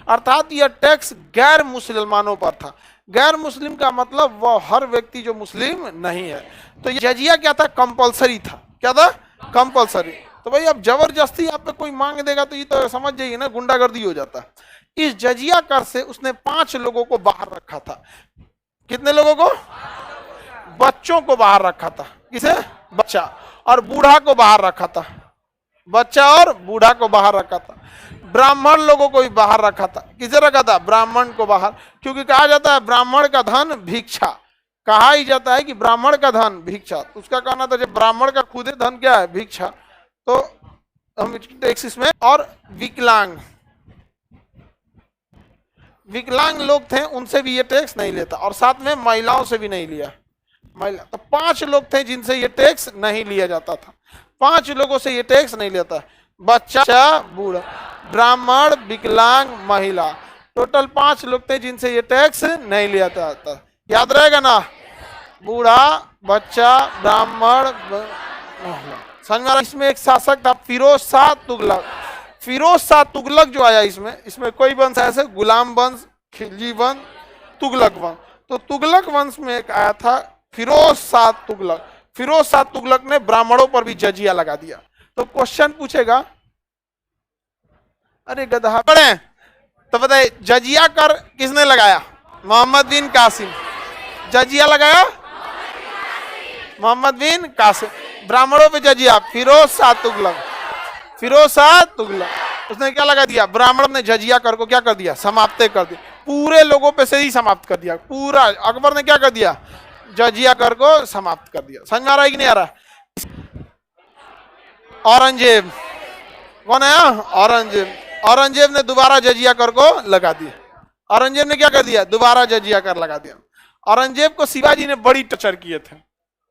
A: अर्थात यह टैक्स गैर मुसलमानों पर था। गैर मुस्लिम का मतलब वह हर व्यक्ति जो मुस्लिम नहीं है। तो ये जजिया क्या था? कंपलसरी था। क्या था? कंपलसरी। तो भाई अब जबरदस्ती आप पे कोई मांग देगा तो ये तो समझ जाइए ना, गुंडागर्दी हो जाता है। इस जजिया कर से उसने 5 लोगों को बाहर रखा था। कितने लोगों को? बच्चों को बाहर रखा था। किसे? बच्चा। और बूढ़ा को बाहर रखा था। बच्चा और बूढ़ा को बाहर रखा था। ब्राह्मण लोगों को भी बाहर रखा था। किसे रखा था? ब्राह्मण को बाहर, क्योंकि कहा जाता है ब्राह्मण का धन भिक्षा। कहा ही जाता है कि ब्राह्मण का धन भिक्षा। तो उसका कहना था जब ब्राह्मण का खुद धन क्या है? भिक्षा, तो हम टैक्स इसमें। और विकलांग, विकलांग लोग थे उनसे भी ये टैक्स नहीं लेता, और साथ में महिलाओं से भी नहीं लिया। महिला तो 5 लोग थे जिनसे ये टैक्स नहीं लिया जाता था। 5 लोगों से ये टैक्स नहीं लेता। बच्चा, बूढ़ा, ब्राह्मण, विकलांग, महिला, टोटल 5 लोग थे जिनसे ये टैक्स नहीं लिया जाता। याद रहेगा ना? बूढ़ा, बच्चा, ब्राह्मण, महिला। समझ में? इसमें एक शासक था फिरोज शाह तुगलक। फिरोज शाह तुगलक जो आया इसमें कोई वंश ऐसे गुलाम वंश, खिलजी वंश, तुगलक वंश। तो तुगलक वंश में एक आया था फिरोज शाह तुगलक। फिरोज शाह तुगलक ने ब्राह्मणों पर भी जजिया लगा दिया। तो क्वेश्चन पूछेगा, अरे गधा पढ़े तो बताइए जजिया कर किसने लगाया? मोहम्मद बिन कासिम। जजिया लगाया मोहम्मद बिन कासिम। ब्राह्मणों पे जजिया फिरोज शाह तुगलक। फिरोज शाह तुगलक उसने क्या लगा दिया? ब्राह्मण ने जजिया कर को क्या कर दिया? समाप्त कर दिया। पूरे लोगों पे से ही समाप्त कर दिया। पूरा अकबर ने क्या कर दिया? जजिया कर को समाप्त कर दिया। समझ में आ रहा है कि नहीं आ रहा? औरंगजेब कौन है? औरंगजेब। औरंगजेब ने दोबारा जजिया कर को लगा दिया। औरंगजेब ने क्या कर दिया? दोबारा जजिया कर लगा दिया। औरंगजेब को शिवाजी ने बड़ी टर्चर किए थे।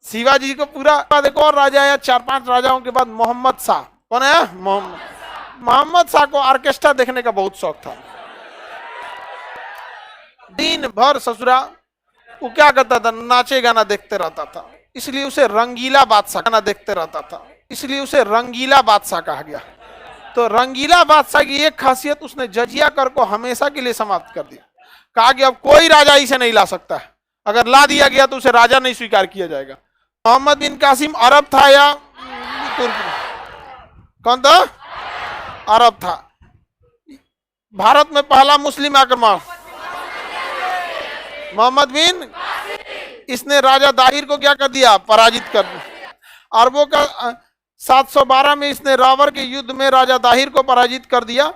A: शिवाजी को पूरा बाद एक और राजा आया, 4-5 राजाओं के बाद मोहम्मद शाह। कौन है? मोहम्मद शाह को ऑर्केस्ट्रा देखने का बहुत शौक था। दिन भर ससुरा वो क्या करता था, नाचे गाना देखते रहता था, इसलिए उसे रंगीला बादशाह गाना देखते रहता था, इसलिए उसे रंगीला बादशाह कहा गया। तो रंगीला बादशाह की एक खासियत, उसने जजिया कर को हमेशा के लिए समाप्त कर दिया। कहा कि अब कोई राजा इसे नहीं ला सकता है, अगर ला दिया गया तो उसे राजा नहीं स्वीकार किया जाएगा। मोहम्मद बिन कासिम अरब था या तुर्क? कौन था? अरब था। भारत में पहला मुस्लिम आक्रमण मोहम्मद बिन, इसने राजा दाहिर को क्या कर दिया? पराजित कर दिया। अरबों का 712 में इसने रावर के युद्ध में राजा दाहिर को पराजित कर दिया।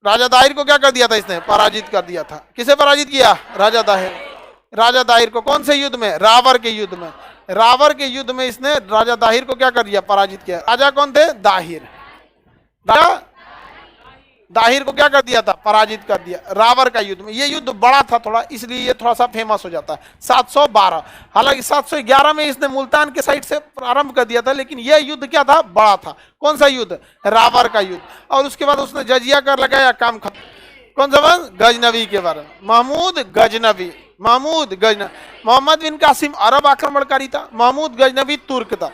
A: राजा दाहिर को क्या कर दिया था? इसने पराजित कर दिया था। किसे पराजित किया? राजा दाहिर। राजा दाहिर को कौन से युद्ध में? रावर के युद्ध में। रावर के युद्ध में इसने राजा दाहिर को क्या कर दिया? पराजित किया। राजा कौन थे? दाहिर। राजा दाहिर को क्या कर दिया था? पराजित कर दिया रावर का युद्ध में। ये युद्ध बड़ा था थोड़ा, इसलिए ये थोड़ा सा फेमस हो जाता है। 712, हालांकि 711 में इसने मुल्तान के साइड से प्रारंभ कर दिया था, लेकिन यह युद्ध क्या था? बड़ा था। कौन सा युद्ध? रावर का युद्ध। और उसके बाद उसने जजिया कर लगाया, काम खत्म। कौन सा बात? गजनवी के बारे में। महमूद गजनवी। महमूद गजनवी। मोहम्मद बिन कासिम अरब आक्रमणकारी था, महमूद गजनवी तुर्क था।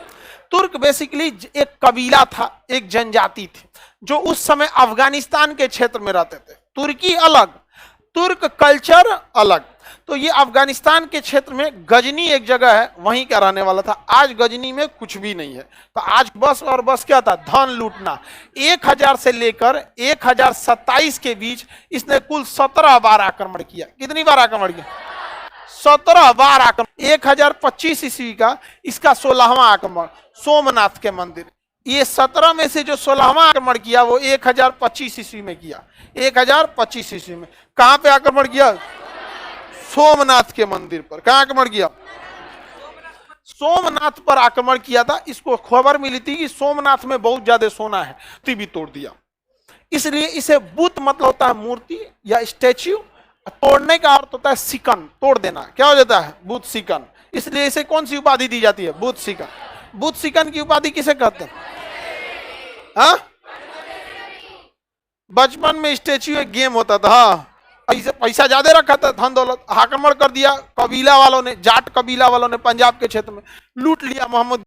A: तुर्क बेसिकली एक कबीला था, एक जनजाति थी, जो उस समय अफगानिस्तान के क्षेत्र में रहते थे। तुर्की अलग, तुर्क कल्चर अलग। तो ये अफगानिस्तान के क्षेत्र में गजनी एक जगह है, वहीं का रहने वाला था। आज गजनी में कुछ भी नहीं है। तो आज बस और बस क्या था? धन लूटना। 1000 से लेकर 1027 के बीच इसने कुल 17 बार आक्रमण किया। कितनी बार आक्रमण किया? 17 बार आक्रमण। 1025 ईस्वी का इसका 16वां आक्रमण सोमनाथ के मंदिर। ये 17 में से जो 16वां आक्रमण किया वो 1025 ईस्वी में किया। 1025 ईस्वी में कहां पे आक्रमण किया? सोमनाथ के मंदिर पर। कहां आक्रमण किया? सोमनाथ पर आक्रमण किया था। इसको खबर मिली थी कि सोमनाथ में बहुत ज्यादा सोना है, तो भी तोड़ दिया। इसलिए इसे बुत मतलब होता है मूर्ति या स्टैच्यू, तोड़ने का अर्थ होता है सिकन, तोड़ देना। क्या हो जाता है? बुत सिकन। इसलिए इसे कौन सी उपाधि दी जाती है? बुत सिकन। बुत सिकन की उपाधि किसे कहते हैं? हाँ, बचपन में स्टैच्यू एक गेम होता था। हाँ, पैसा ज्यादा रखा था, धन दौलत, आक्रमण कर दिया कबीला वालों ने, जाट कबीला वालों ने पंजाब के क्षेत्र में लूट लिया। मोहम्मद